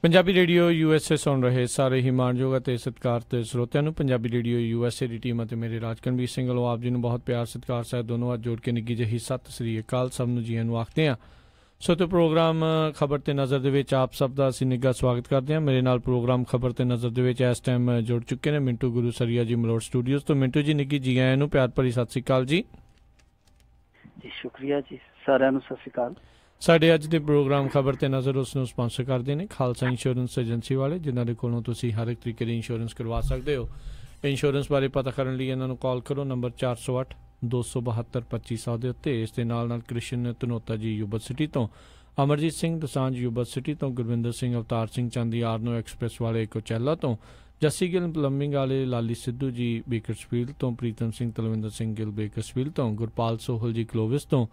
Punjabi radio USA ਸੁਣ ਰਹੇ ਸਾਰੇ ਹੀ ਮਾਣਯੋਗ ਅਤੇ ਸਤਿਕਾਰਤ ਸਰੋਤਿਆਂ ਨੂੰ ਪੰਜਾਬੀ ਰੇਡੀਓ USA ਦੀ ਟੀਮ ਅਤੇ ਮੇਰੇ ਰਾਜਕਨਵੀਰ ਸਿੰਘ ਵੱਲੋਂ ਆਪ ਜੀ ਨੂੰ ਬਹੁਤ ਪਿਆਰ ਸਤਿਕਾਰ ਸਾਹਿਬ ਦੋਨੋਂ ਹੱਥ ਜੋੜ ਕੇ ਨਿੱਘੀ ਜਿਹੀ ਸਤਿ ਸ੍ਰੀ ਅਕਾਲ ਸਭ ਨੂੰ ਜੀਆਂ ਨੂੰ ਆਖਦੇ ਹਾਂ। ਸੋ ਤੇ ਪ੍ਰੋਗਰਾਮ ਖਬਰ ਤੇ ਨਜ਼ਰ ਦੇ ਵਿੱਚ ਆਪ ਸਭ ਦਾ ਅਸੀਂ ਨਿੱਘਾ ਸਵਾਗਤ ਕਰਦੇ ਹਾਂ। ਮੇਰੇ ਨਾਲ ਪ੍ਰੋਗਰਾਮ ਖਬਰ ਤੇ ਨਜ਼ਰ ਦੇ ਵਿੱਚ ਇਸ ਟਾਈਮ ਜੁੜ ਚੁੱਕੇ ਨੇ ਮਿੰਟੂ ਗੁਰੂ ਸਰੀਆ ਜੀ ਮਲੋਟ ਸਟੂਡੀਓਜ਼ ਤੋਂ। ਮਿੰਟੂ ਜੀ ਨਿੱਘੀ ਜੀ ਆਇਆਂ ਨੂੰ ਪਿਆਰ ਭਰੀ ਸਤਿ ਸ੍ਰੀ ਅਕਾਲ ਜੀ। ਜੀ ਸ਼ੁਕਰੀਆ ਜੀ, ਸਾਰਿਆਂ ਨੂੰ ਸਤਿ ਸ੍ਰੀ ਅਕਾਲ। ਸਾਡੇ ਅੱਜ ਦੇ ਪ੍ਰੋਗਰਾਮ ਖਬਰ ਤੇ ਨਜ਼ਰ ਉਸ ਨੂੰ ਸਪਾਂਸਰ ਕਰਦੇ ਨੇ ਖਾਲਸਾ ਇੰਸ਼ੋਰੈਂਸ ਏਜੰਸੀ ਵਾਲੇ, ਜਿਨ੍ਹਾਂ ਦੇ ਕੋਲੋਂ ਤੁਸੀਂ ਹਰ ਇੱਕ ਤਰੀਕੇ ਦੀ ਇੰਸ਼ੋਰੈਂਸ ਕਰਵਾ ਸਕਦੇ ਹੋ। ਇੰਸ਼ੋਰੈਂਸ ਬਾਰੇ ਪਤਾ ਕਰਨ ਲਈ ਇਹਨਾਂ ਨੂੰ ਕਾਲ ਕਰੋ, ਨੰਬਰ 408 272 2500 ਦੇ ਉੱਤੇ। ਇਸ ਦੇ ਨਾਲ ਕ੍ਰਿਸ਼ਨ ਧਨੋਤਾ ਜੀ ਯੂਨੀਵਰਸਿਟੀ ਤੋਂ, ਅਮਰਜੀਤ ਸਿੰਘ ਦਸਾਂਝ ਯੂਨੀਵਰਸਿਟੀ ਤੋਂ, ਗੁਰਵਿੰਦਰ ਸਿੰਘ ਅਵਤਾਰ ਸਿੰਘ ਚੰਦੀ ਆਰਨੋ ਐਕਸਪ੍ਰੈਸ ਵਾਲੇ ਕੋਚੈਲਾ ਤੋਂ, ਜੱਸੀ ਗਿੱਲ ਪਲੰਬਿੰਗ ਵਾਲੇ ਲਾਲੀ ਸਿੱਧੂ ਜੀ ਬੇਕਰਸਫੀਲਡ ਤੋਂ, ਪ੍ਰੀਤਮ ਸਿੰਘ ਤਲਵਿੰਦਰ ਸਿੰਘ ਗਿੱਲ ਬੇਕਰਸਫੀਲਡ ਤੋਂ, ਗੁਰਪਾਲ ਸੋਹਲ ਜੀ ਕਲੋਵਿਸ ਤੋਂ,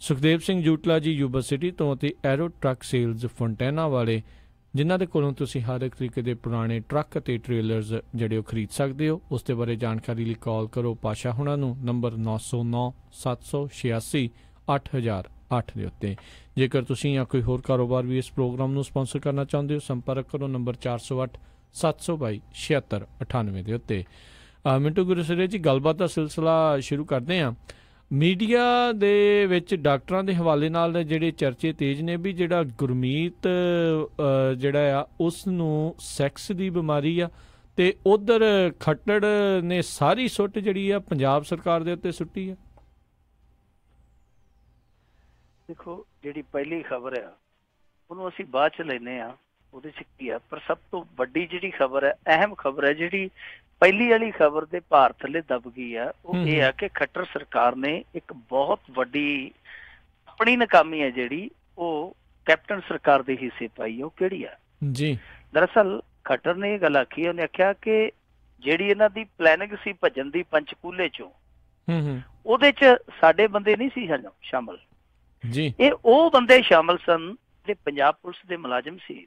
ਸੁਖਦੇਵ ਸਿੰਘ ਜੂਟਲਾ ਜੀ ਯੂਨੀਵਰਸਿਟੀ ਤੋਂ ਅਤੇ ਐਰੋ ਟਰੱਕ ਸੇਲਜ਼ ਫੰਟੈਨਾ ਵਾਲੇ, ਜਿਨ੍ਹਾਂ ਦੇ ਕੋਲੋਂ ਤੁਸੀਂ ਹਰ ਇੱਕ ਤਰੀਕੇ ਦੇ ਪੁਰਾਣੇ ਟਰੱਕ ਅਤੇ ਟ੍ਰੇਲਰਸ ਜਿਹੜੇ ਉਹ ਖਰੀਦ ਸਕਦੇ ਹੋ। ਉਸ ਦੇ ਬਾਰੇ ਜਾਣਕਾਰੀ ਲਈ ਕਾਲ ਕਰੋ ਪਾਸ਼ਾ ਹੁਣਾਂ ਨੂੰ, ਨੰਬਰ 909 786 8008 ਦੇ ਉੱਤੇ। ਜੇਕਰ ਤੁਸੀਂ ਜਾਂ ਕੋਈ ਹੋਰ ਕਾਰੋਬਾਰ ਵੀ ਇਸ ਪ੍ਰੋਗਰਾਮ ਨੂੰ ਸਪਾਂਸਰ ਕਰਨਾ ਚਾਹੁੰਦੇ ਹੋ, ਸੰਪਰਕ ਕਰੋ ਨੰਬਰ 408 722 7698 ਦੇ ਉੱਤੇ। ਮਿੰਟੂ ਗੁਰਸਰੇ ਜੀ, ਗੱਲਬਾਤ ਦਾ ਸਿਲਸਿਲਾ ਸ਼ੁਰੂ ਕਰਦੇ ਹਾਂ। ਮੀਡੀਆ ਦੇ ਵਿੱਚ ਡਾਕਟਰਾਂ ਦੇ ਹਵਾਲੇ ਨਾਲ ਜਿਹੜੇ ਚਰਚੇ ਤੇਜ਼ ਨੇ ਵੀ ਜਿਹੜਾ ਗੁਰਮੀਤ ਜਿਹੜਾ ਆ ਉਸ ਨੂੰ ਸੈਕਸ ਦੀ ਬਿਮਾਰੀ ਆ, ਤੇ ਉਧਰ ਖੱਟੜ ਨੇ ਸਾਰੀ ਸੁੱਟ ਜਿਹੜੀ ਆ ਪੰਜਾਬ ਸਰਕਾਰ ਦੇ ਉੱਤੇ ਸੁੱਟੀ ਆ। ਦੇਖੋ, ਜਿਹੜੀ ਪਹਿਲੀ ਖਬਰ ਆ ਉਹਨੂੰ ਅਸੀਂ ਬਾਅਦ ਚ ਲੈਨੇ ਆ, ਉਹਦੇ ਚ ਕੀ ਆ, ਪਰ ਸਭ ਤੋਂ ਵੱਡੀ ਜਿਹੜੀ ਖਬਰ ਹੈ, ਅਹਿਮ ਖਬਰ ਹੈ, ਜਿਹੜੀ ਪਹਿਲੀ ਵਾਲੀ ਖਬਰ ਦੇ ਭਾਰ ਥੱਲੇ ਦਬ ਗਈ ਆ, ਉਹ ਇਹ ਆ ਕਿ ਖੱਟਰ ਸਰਕਾਰ ਨੇ ਇੱਕ ਬਹੁਤ ਵੱਡੀ ਆਪਣੀ ਨਾਕਾਮੀ ਹੈ ਜਿਹੜੀ ਉਹ ਕੈਪਟਨ ਸਰਕਾਰ ਦੇ ਹਿੱਸੇ ਪਾਈ। ਉਹ ਕਿਹੜੀ ਆ ਜੀ? ਦਰਅਸਲ ਖੱਟਰ ਨੇ ਇਹ ਗੱਲ ਆਖੀ, ਉਹਨੇ ਆਖਿਆ ਕਿ ਜਿਹੜੀ ਇਹਨਾਂ ਦੀ ਪਲੈਨਿੰਗ ਸੀ ਭੱਜਣ ਦੀ ਪੰਚਕੂਲੇ ਚੋਂ, ਉਹਦੇ ਚ ਸਾਡੇ ਬੰਦੇ ਨਹੀਂ ਸੀ ਸ਼ਾਮਲ ਜੀ। ਇਹ ਉਹ ਬੰਦੇ ਸ਼ਾਮਲ ਸਨ ਜਿਹੜੇ ਪੰਜਾਬ ਪੁਲਿਸ ਦੇ ਮੁਲਾਜ਼ਮ ਸੀ,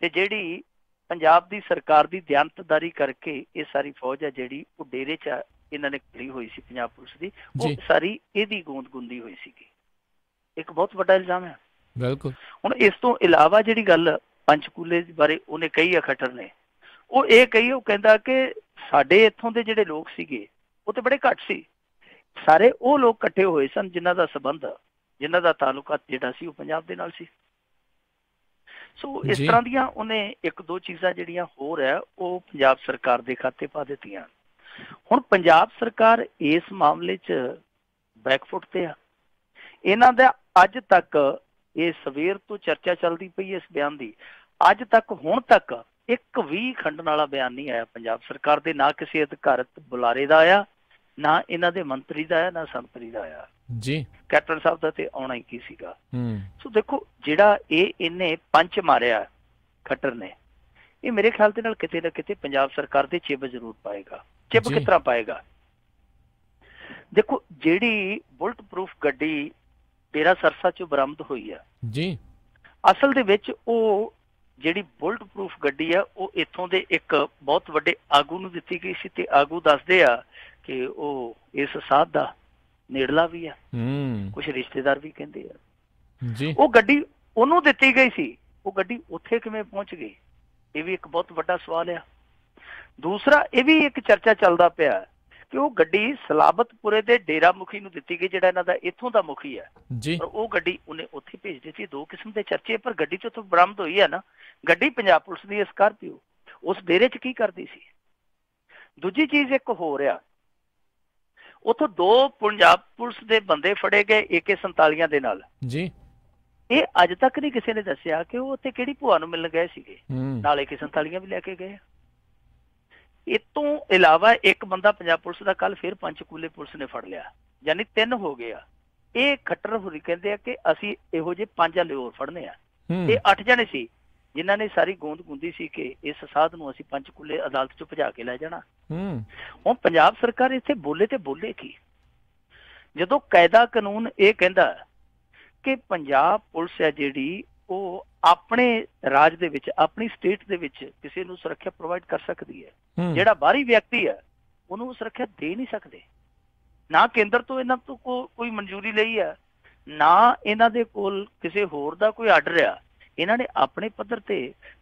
ਤੇ ਜਿਹੜੀ ਪੰਜਾਬ ਦੀ ਸਰਕਾਰ ਦੀ ਦਿਆਨਤਦਾਰੀ ਕਰਕੇ ਇਹ ਸਾਰੀ ਫੌਜ ਹੈ ਜਿਹੜੀ ਉਹ ਡੇਰੇ ਚ ਇਹਨਾਂ ਨੇ ਖੜੀ ਹੋਈ ਸੀ ਪੰਜਾਬ ਪੁਲਿਸ ਦੀ, ਉਹ ਸਾਰੀ ਇਹਦੀ ਗੋਂਦ ਗੁੰਦੀ ਹੋਈ ਸੀਗੀ। ਇੱਕ ਬਹੁਤ ਵੱਡਾ ਇਲਜ਼ਾਮ ਹੈ। ਬਿਲਕੁਲ। ਹੁਣ ਇਸ ਤੋਂ ਇਲਾਵਾ ਜਿਹੜੀ ਗੱਲ ਪੰਚਕੂਲੇ ਬਾਰੇ ਉਹਨੇ ਕਹੀ ਆ ਖੱਟਰ ਨੇ, ਉਹ ਇਹ ਕਹੀ, ਉਹ ਕਹਿੰਦਾ ਕਿ ਸਾਡੇ ਇੱਥੋਂ ਦੇ ਜਿਹੜੇ ਲੋਕ ਸੀਗੇ ਉਹ ਤੇ ਬੜੇ ਘੱਟ ਸੀ, ਸਾਰੇ ਉਹ ਲੋਕ ਇਕੱਠੇ ਹੋਏ ਸਨ ਜਿਨ੍ਹਾਂ ਦਾ ਸੰਬੰਧ, ਜਿਨ੍ਹਾਂ ਦਾ ਤਾਲੁਕਾਤ ਜਿਹੜਾ ਸੀ ਉਹ ਪੰਜਾਬ ਦੇ ਨਾਲ ਸੀ। ਸੋ ਇਸ ਤਰ੍ਹਾਂ ਦੀਆਂ ਉਹਨੇ ਇੱਕ ਦੋ ਚੀਜ਼ਾਂ ਜਿਹੜੀਆਂ ਹੋਰ ਹੈ ਉਹ ਪੰਜਾਬ ਸਰਕਾਰ ਦੇ ਖਾਤੇ ਪਾ ਦਿੱਤੀਆਂ। ਹੁਣ ਪੰਜਾਬ ਸਰਕਾਰ ਇਸ ਮਾਮਲੇ 'ਚ ਬੈਕਫੁੱਟ ਤੇ ਆ। ਇਹਨਾਂ ਦਾ ਅੱਜ ਤੱਕ, ਇਹ ਸਵੇਰ ਤੋਂ ਚਰਚਾ ਚੱਲਦੀ ਪਈ ਇਸ ਬਿਆਨ ਦੀ, ਅੱਜ ਤੱਕ ਹੁਣ ਤੱਕ ਇੱਕ ਵੀ ਖੰਡਨ ਵਾਲਾ ਬਿਆਨ ਨਹੀਂ ਆਇਆ ਪੰਜਾਬ ਸਰਕਾਰ ਦੇ, ਨਾ ਕਿਸੇ ਅਧਿਕਾਰਤ ਬੁਲਾਰੇ ਦਾ ਆਇਆ, ਨਾ ਇਹਨਾਂ ਦੇ ਮੰਤਰੀ ਦਾ ਆਇਆ, ਨਾ ਸੰਤਰੀ ਦਾ ਆਇਆ ਜੀ। ਕੈਪਟਨ ਸਾਹਿਬ ਦਾ ਤੇ ਆਉਣਾ ਹੀ ਕੀ ਸੀਗਾ। ਸੋ ਦੇਖੋ, ਜਿਹੜਾ ਇਹਨੇ ਪੰਚ ਮਾਰਿਆ ਖੱਟਰ ਨੇ, ਇਹ ਮੇਰੇ ਖਿਆਲ ਦੇ ਨਾਲ ਕਿਤੇ ਨਾ ਕਿਤੇ ਪੰਜਾਬ ਸਰਕਾਰ ਦੇ ਚਿੱਬ ਜ਼ਰੂਰ ਪਾਏਗਾ। ਚਿੱਬ ਕਿਸ ਤਰ੍ਹਾਂ ਪਾਏਗਾ? ਦੇਖੋ, ਜਿਹੜੀ ਬੁਲਟ ਪ੍ਰੂਫ ਗੱਡੀ ਡੇਰਾ ਸਰਸਾ ਚੋਂ ਬਰਾਮਦ ਹੋਈ ਆ ਜੀ, ਅਸਲ ਦੇ ਵਿੱਚ ਉਹ ਜਿਹੜੀ ਬੁਲਟ ਪ੍ਰੂਫ ਗੱਡੀ ਆ ਉਹ ਇੱਥੋਂ ਦੇ ਇੱਕ ਬਹੁਤ ਵੱਡੇ ਆਗੂ ਨੂੰ ਦਿੱਤੀ ਗਈ ਸੀ, ਤੇ ਆਗੂ ਦੱਸਦੇ ਆ ਕਿ ਉਹ ਇਸ ਸਾਧ ਦਾ ਨੇੜਲਾ ਵੀ ਆ, ਕੁਛ ਰਿਸ਼ਤੇਦਾਰ ਵੀ ਕਹਿੰਦੇ ਆ ਜੀ। ਉਹ ਗੱਡੀ ਉਹਨੂੰ ਦਿੱਤੀ ਗਈ ਸੀ, ਉਹ ਗੱਡੀ ਉੱਥੇ ਕਿਵੇਂ ਪਹੁੰਚ ਗਈ, ਇਹ ਵੀ ਇੱਕ ਬਹੁਤ ਵੱਡਾ ਸਵਾਲ ਆ। ਦੂਸਰਾ, ਇਹ ਵੀ ਇੱਕ ਚਰਚਾ ਚੱਲਦਾ ਪਿਆ ਕਿ ਉਹ ਗੱਡੀ ਸਲਾਬਤਪੁਰੇ ਦੇ ਡੇਰਾ ਮੁਖੀ ਨੂੰ ਦਿੱਤੀ ਗਈ, ਜਿਹੜਾ ਇਹਨਾਂ ਦਾ ਇੱਥੋਂ ਦਾ ਮੁਖੀ ਹੈ ਜੀ, ਪਰ ਉਹ ਗੱਡੀ ਉਹਨੇ ਉੱਥੇ ਭੇਜ ਦਿੱਤੀ। ਦੋ ਕਿਸਮ ਦੇ ਚਰਚੇ, ਪਰ ਗੱਡੀ ਚ ਉੱਥੋਂ ਬਰਾਮਦ ਹੋਈ ਹੈ ਨਾ, ਗੱਡੀ ਪੰਜਾਬ ਪੁਲਿਸ ਦੀ ਸਕਾਰਪੀਓ, ਉਸ ਡੇਰੇ ਚ ਕੀ ਕਰਦੀ ਸੀ? ਦੂਜੀ ਚੀਜ਼ ਇੱਕ ਹੋਰ ਆ, ਉੱਥੋਂ ਦੋ ਪੰਜਾਬ ਪੁਲਿਸ ਦੇ ਬੰਦੇ ਫੜੇ ਗਏ AK-47 ਦੇ ਨਾਲ ਜੀ। ਇਹ ਅੱਜ ਤੱਕ ਨਹੀਂ ਕਿਸੇ ਨੇ ਦੱਸਿਆ ਕਿ ਉਹ ਉੱਥੇ ਕਿਹੜੀ ਭੂਆ ਨੂੰ ਮਿਲਣ ਗਏ ਸੀਗੇ, ਨਾਲ AK-47 ਵੀ ਲੈ ਕੇ ਗਏ। ਇਹ ਤੋਂ ਇਲਾਵਾ ਇੱਕ ਬੰਦਾ ਪੰਜਾਬ ਪੁਲਿਸ ਦਾ ਕੱਲ ਫਿਰ ਪੰਚਕੂਲੇ ਪੁਲਿਸ ਨੇ ਫੜ ਲਿਆ, ਯਾਨੀ 3 ਹੋ ਗਏ ਆ। ਇਹ ਖੱਟਰ ਹੋਰੀ ਕਹਿੰਦੇ ਆ ਕਿ ਅਸੀਂ ਇਹੋ ਜਿਹੇ 5 ਵਾਲੇ ਹੋਰ ਫੜਨੇ ਆ। ਇਹ 8 ਜਣੇ ਸੀ ਜਿਨ੍ਹਾਂ ਨੇ ਸਾਰੀ ਗੋਂਦ ਗੁੰਦੀ ਸੀ ਕਿ ਇਸ ਸਾਧ ਨੂੰ ਅਸੀਂ ਪੰਚਕੂਲੇ ਅਦਾਲਤ ਚੋਂ ਭਜਾ ਕੇ ਲੈ ਜਾਣਾ। ਹੁਣ ਪੰਜਾਬ ਸਰਕਾਰ ਇੱਥੇ ਬੋਲੇ ਤੇ ਬੋਲੇ ਕੀ, ਜਦੋਂ ਕਾਇਦਾ ਕਾਨੂੰਨ ਇਹ ਕਹਿੰਦਾ ਕਿ ਪੰਜਾਬ ਪੁਲਿਸ ਹੈ ਜਿਹੜੀ ਉਹ ਆਪਣੇ ਰਾਜ ਦੇ ਵਿੱਚ, ਆਪਣੀ ਸਟੇਟ ਦੇ ਵਿੱਚ ਕਿਸੇ ਨੂੰ ਸੁਰੱਖਿਆ ਪ੍ਰੋਵਾਈਡ ਕਰ ਸਕਦੀ ਹੈ, ਜਿਹੜਾ ਬਾਹਰੀ ਵਿਅਕਤੀ ਹੈ ਉਹਨੂੰ ਸੁਰੱਖਿਆ ਦੇ ਨਹੀਂ ਸਕਦੇ। ਨਾ ਕੇਂਦਰ ਤੋਂ ਇਹਨਾਂ ਤੋਂ ਕੋਈ ਮਨਜ਼ੂਰੀ ਲਈ ਹੈ, ਨਾ ਇਹਨਾਂ ਦੇ ਕੋਲ ਕਿਸੇ ਹੋਰ ਦਾ ਕੋਈ ਆਰਡਰ ਆ। ਇਹਨਾਂ ਨੇ ਆਪਣੇ ਪੱਧਰ ਤੇ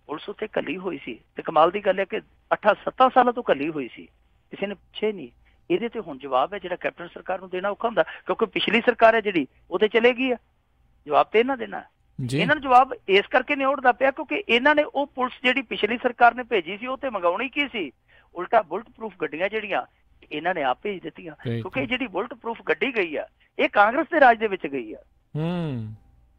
ਪੁਲਿਸ ਉੱਤੇ ਘੱਲੀ ਹੋਈ ਸੀ ਤੇ ਕਮਾਲ ਦੀ ਗੱਲ ਹੈ ਕਿ 8-7 ਸਾਲਾਂ ਤੋਂ ਘੱਲੀ ਹੋਈ ਸੀ, ਕਿਸੇ ਨੇ ਪੁੱਛੇ ਨਹੀਂ। ਇਹਦੇ ਤੇ ਹੁਣ ਜਵਾਬ ਹੈ ਜਿਹੜਾ ਕੈਪਟਨ ਸਰਕਾਰ ਨੂੰ ਦੇਣਾ ਔਖਾ ਹੁੰਦਾ, ਕਿਉਂਕਿ ਪਿਛਲੀ ਸਰਕਾਰ ਹੈ ਜਿਹੜੀ ਉਹ ਤੇ ਚਲੇਗੀ ਆ, ਜਵਾਬ ਤੇ ਇਹਨਾਂ ਦੇਣਾ। ਇਹਨਾਂ ਨੂੰ ਜਵਾਬ ਇਸ ਕਰਕੇ ਨਹੀਂ ਉੱਠਦਾ ਪਿਆ ਕਿਉਂਕਿ ਇਹਨਾਂ ਨੇ ਉਹ ਪੁਲਿਸ ਜਿਹੜੀ ਪਿਛਲੀ ਸਰਕਾਰ ਨੇ ਭੇਜੀ ਸੀ ਉਹ ਤੇ ਮੰਗਾਉਣੀ ਕੀ ਸੀ, ਉਲਟਾ ਬੁਲਟ ਪ੍ਰੂਫ ਗੱਡੀਆਂ ਜਿਹੜੀਆਂ ਇਹਨਾਂ ਨੇ ਆਪ ਭੇਜ ਦਿੱਤੀਆਂ, ਕਿਉਂਕਿ ਜਿਹੜੀ ਬੁਲਟ ਪ੍ਰੂਫ ਗੱਡੀ ਗਈ ਆ ਇਹ ਕਾਂਗਰਸ ਦੇ ਰਾਜ ਦੇ ਵਿੱਚ ਗਈ ਆ।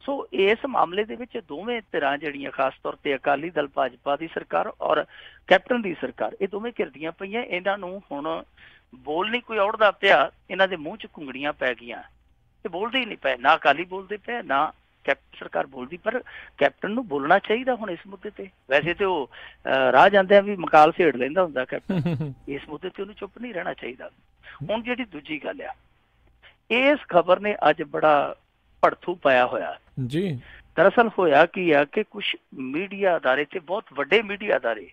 ਸੋ ਇਸ ਮਾਮਲੇ ਦੇ ਵਿੱਚ ਦੋਵੇਂ ਧਿਰਾਂ ਜਿਹੜੀਆਂ ਖਾਸ ਤੌਰ ਤੇ ਅਕਾਲੀ ਦਲ ਭਾਜਪਾ ਦੀ ਸਰਕਾਰ ਔਰ ਕੈਪਟਨ ਦੀ ਸਰਕਾਰ, ਇਹ ਦੋਵੇਂ ਘਿਰਦੀਆਂ ਪਈਆਂ। ਇਹਨਾਂ ਨੂੰ ਹੁਣ ਬੋਲ ਨਹੀਂ ਕੋਈ ਔੜਦਾ ਪਿਆ, ਇਹਨਾਂ ਦੇ ਮੂੰਹ 'ਚ ਘੁੰਗੜੀਆਂ ਪੈ ਗਈਆਂ, ਇਹ ਬੋਲਦੇ ਹੀ ਨਹੀਂ ਪਏ, ਨਾ ਅਕਾਲੀ ਬੋਲਦੇ ਪਏ ਨਾ ਕੈਪਟਨ ਸਰਕਾਰ ਬੋਲਦੀ। ਪਰ ਕੈਪਟਨ ਨੂੰ ਬੋਲਣਾ ਚਾਹੀਦਾ ਹੁਣ ਇਸ ਮੁੱਦੇ ਤੇ। ਵੈਸੇ ਤੇ ਉਹ ਰਾਹ ਜਾਂਦਿਆਂ ਵੀ ਮਕਾਲ ਛੇੜ ਲੈਂਦਾ ਹੁੰਦਾ ਕੈਪਟਨ, ਇਸ ਮੁੱਦੇ ਤੇ ਉਹਨੂੰ ਚੁੱਪ ਨਹੀਂ ਰਹਿਣਾ ਚਾਹੀਦਾ। ਹੁਣ ਜਿਹੜੀ ਦੂਜੀ ਗੱਲ ਆ, ਇਸ ਖਬਰ ਨੇ ਅੱਜ ਬੜਾ ਭੜਥੂ ਪਾਇਆ ਹੋਇਆ ਜੀ। ਦਰਅਸਲ ਹੋਇਆ ਕੀ ਆ ਕਿ ਕੁਝ ਮੀਡੀਆ ਅਦਾਰੇ ਤੇ ਬਹੁਤ ਵੱਡੇ ਮੀਡੀਆ ਅਦਾਰੇ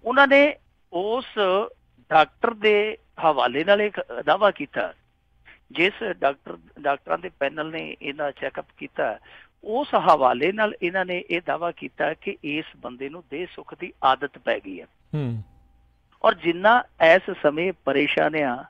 ਉਹਨਾਂ ਨੇ ਉਸ ਡਾਕਟਰ ਦੇ ਹਵਾਲੇ ਨਾਲ ਇੱਕ ਦਾਅਵਾ ਕੀਤਾ, ਜਿਸ ਡਾਕਟਰਾਂ ਦੇ ਪੈਨਲ ਨੇ ਇਹਦਾ ਚੈੱਕਅਪ ਕੀਤਾ, ਉਸ ਹਵਾਲੇ ਨਾਲ ਇਹਨਾਂ ਨੇ ਇਹ ਦਾਅਵਾ ਕੀਤਾ ਕਿ ਇਸ ਬੰਦੇ ਨੂੰ ਦੇਹ ਸੁੱਖ ਦੀ ਆਦਤ ਪੈ ਗਈ ਹੈ ਔਰ ਜਿੰਨਾ ਇਸ ਸਮੇਂ ਪਰੇਸ਼ਾਨ ਆ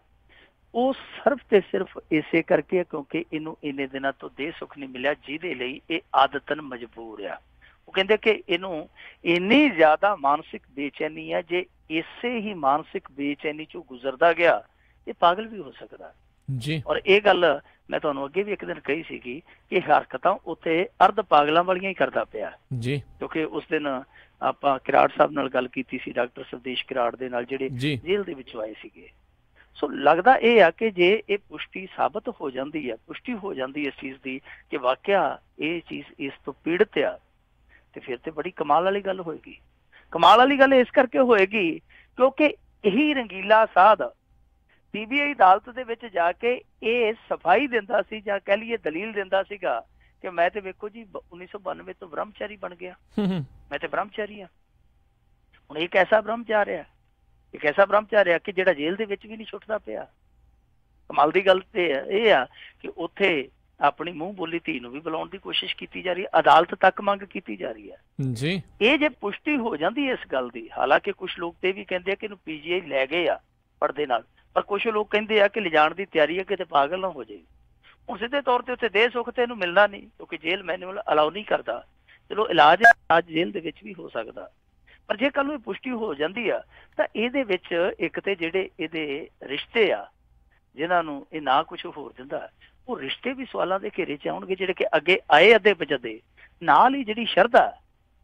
ਉਹ ਸਿਰਫ ਤੇ ਸਿਰਫ ਇਸੇ ਕਰਕੇ ਕਿਉਂਕਿ ਇਹਨੂੰ ਇੰਨੇ ਦਿਨਾਂ ਤੋਂ ਦੇਹ ਸੁੱਖ ਨਹੀਂ ਮਿਲਿਆ, ਜਿਹਦੇ ਲਈ ਇਹ ਆਦਤਨ ਮਜਬੂਰ ਆ। ਉਹ ਕਹਿੰਦੇ ਕਿ ਇਹਨੂੰ ਇੰਨੀ ਜ਼ਿਆਦਾ ਮਾਨਸਿਕ ਬੇਚੈਨੀ ਹੈ, ਜੇ ਇਸੇ ਹੀ ਮਾਨਸਿਕ ਬੇਚੈਨੀ ਚੋਂ ਗੁਜ਼ਰਦਾ ਗਿਆ ਇਹ ਪਾਗਲ ਵੀ ਹੋ ਸਕਦਾ ਜੀ। ਔਰ ਇਹ ਗੱਲ ਮੈਂ ਤੁਹਾਨੂੰ ਅੱਗੇ ਵੀ ਇੱਕ ਦਿਨ ਕਹੀ ਸੀਗੀ ਕਿ ਹਰਕਤਾਂ ਉੱਥੇ ਅਰਧ ਪਾਗਲਾਂ ਵਾਲੀਆਂ ਹੀ ਕਰਦਾ ਪਿਆ ਜੀ, ਕਿਉਂਕਿ ਉਸ ਦਿਨ ਆਪਾਂ ਕਿਰਾੜ ਸਾਹਿਬ ਨਾਲ ਗੱਲ ਕੀਤੀ ਸੀ, ਡਾਕਟਰ ਸਰਦੇਸ਼ ਕਿਰਾੜ ਦੇ ਨਾਲ, ਜਿਹੜੇ ਜੇਲ੍ਹ ਦੇ ਵਿੱਚੋਂ ਆਏ ਸੀਗੇ। ਸੋ ਲੱਗਦਾ ਇਹ ਆ ਕਿ ਜੇ ਇਹ ਪੁਸ਼ਟੀ ਸਾਬਤ ਹੋ ਜਾਂਦੀ ਹੈ, ਪੁਸ਼ਟੀ ਹੋ ਜਾਂਦੀ ਇਸ ਚੀਜ਼ ਦੀ ਕਿ ਵਾਕਿਆ ਇਹ ਚੀਜ਼ ਇਸ ਤੋਂ ਪੀੜਤ ਆ, ਤੇ ਫਿਰ ਤੇ ਬੜੀ ਕਮਾਲ ਵਾਲੀ ਗੱਲ ਹੋਏਗੀ। ਕਮਾਲ ਵਾਲੀ ਗੱਲ ਇਸ ਕਰਕੇ ਹੋਏਗੀ ਕਿਉਂਕਿ ਇਹੀ ਰੰਗੀਲਾ ਸਾਧ ਸੀਬੀਆਈ ਅਦਾਲਤ ਦੇ ਵਿੱਚ ਜਾ ਕੇ ਇਹ ਸਫਾਈ ਦਿੰਦਾ ਸੀ ਜਾਂ ਕਹਿ ਲਈਏ ਦਲੀਲ ਦਿੰਦਾ ਸੀਗਾ ਕਿ ਮੈਂ ਤੇ ਵੇਖੋ ਜੀ 1992 ਤੋਂ ਬ੍ਰਹਮਚਾਰੀ ਬਣ ਗਿਆ, ਮੈਂ ਤੇ ਬ੍ਰਹਮਚਾਰੀ ਆ। ਹੁਣ ਇੱਕ ਐਸਾ ਬ੍ਰਹਮਚਾਰ ਆ, ਇੱਕ ਐਸਾ ਬ੍ਰਹਮਚਾਰ ਆ ਕਿ ਜਿਹੜਾ ਜੇਲ੍ਹ ਦੇ ਵਿੱਚ ਵੀ ਨਹੀਂ ਛੁੱਟਦਾ ਪਿਆ। ਕਮਾਲ ਦੀ ਗੱਲ ਤੇ ਇਹ ਆ ਕਿ ਉੱਥੇ ਆਪਣੀ ਮੂੰਹ ਬੋਲੀ ਧੀ ਨੂੰ ਵੀ ਬੁਲਾਉਣ ਦੀ ਕੋਸ਼ਿਸ਼ ਕੀਤੀ ਜਾ ਰਹੀ ਹੈ, ਅਦਾਲਤ ਤੱਕ ਮੰਗ ਕੀਤੀ ਜਾ ਰਹੀ ਹੈ ਜੀ। ਇਹ ਜੇ ਪੁਸ਼ਟੀ ਹੋ ਜਾਂਦੀ ਹੈ ਇਸ ਗੱਲ ਦੀ, ਹਾਲਾਂਕਿ ਕੁਝ ਲੋਕ ਤੇ ਵੀ ਕਹਿੰਦੇ ਆ ਕਿ ਇਹਨੂੰ ਪੀਜੀਆਈ ਲੈ ਗਏ ਆ ਪਰਦੇ ਨਾਲ, ਪਰ ਕੁਝ ਲੋਕ ਕਹਿੰਦੇ ਆ ਕਿ ਲਿਜਾਣ ਦੀ ਤਿਆਰੀ ਹੈ ਕਿਤੇ ਪਾਗਲ ਨਾ ਹੋ ਜਾਏ। ਹੁਣ ਸਿੱਧੇ ਤੌਰ ਤੇ ਉੱਥੇ ਦੇਹ ਸੁੱਖ ਤੇ ਇਹਨੂੰ ਮਿਲਣਾ ਨਹੀਂ ਕਿਉਂਕਿ ਜੇਲ੍ਹ ਮੈਨੂਅਲ ਅਲਾਉ ਨਹੀਂ ਕਰਦਾ। ਚਲੋ ਇਲਾਜ ਜੇਲ੍ਹ ਦੇ ਵਿੱਚ ਵੀ ਹੋ ਸਕਦਾ, ਪਰ ਜੇ ਕੱਲ ਨੂੰ ਇਹ ਪੁਸ਼ਟੀ ਹੋ ਜਾਂਦੀ ਆ ਤਾਂ ਇਹਦੇ ਵਿੱਚ ਇੱਕ ਤੇ ਜਿਹੜੇ ਇਹਦੇ ਰਿਸ਼ਤੇ ਆ ਜਿਨ੍ਹਾਂ ਨੂੰ ਇਹ ਨਾ ਕੁਝ ਹੋਰ ਦਿੰਦਾ, ਉਹ ਰਿਸ਼ਤੇ ਵੀ ਸਵਾਲਾਂ ਦੇ ਘੇਰੇ 'ਚ ਆਉਣਗੇ, ਜਿਹੜੇ ਕਿ ਅੱਗੇ ਆਏ ਅੱਧੇ ਬਜਦੇ। ਨਾਲ ਹੀ ਜਿਹੜੀ ਸ਼ਰਧਾ,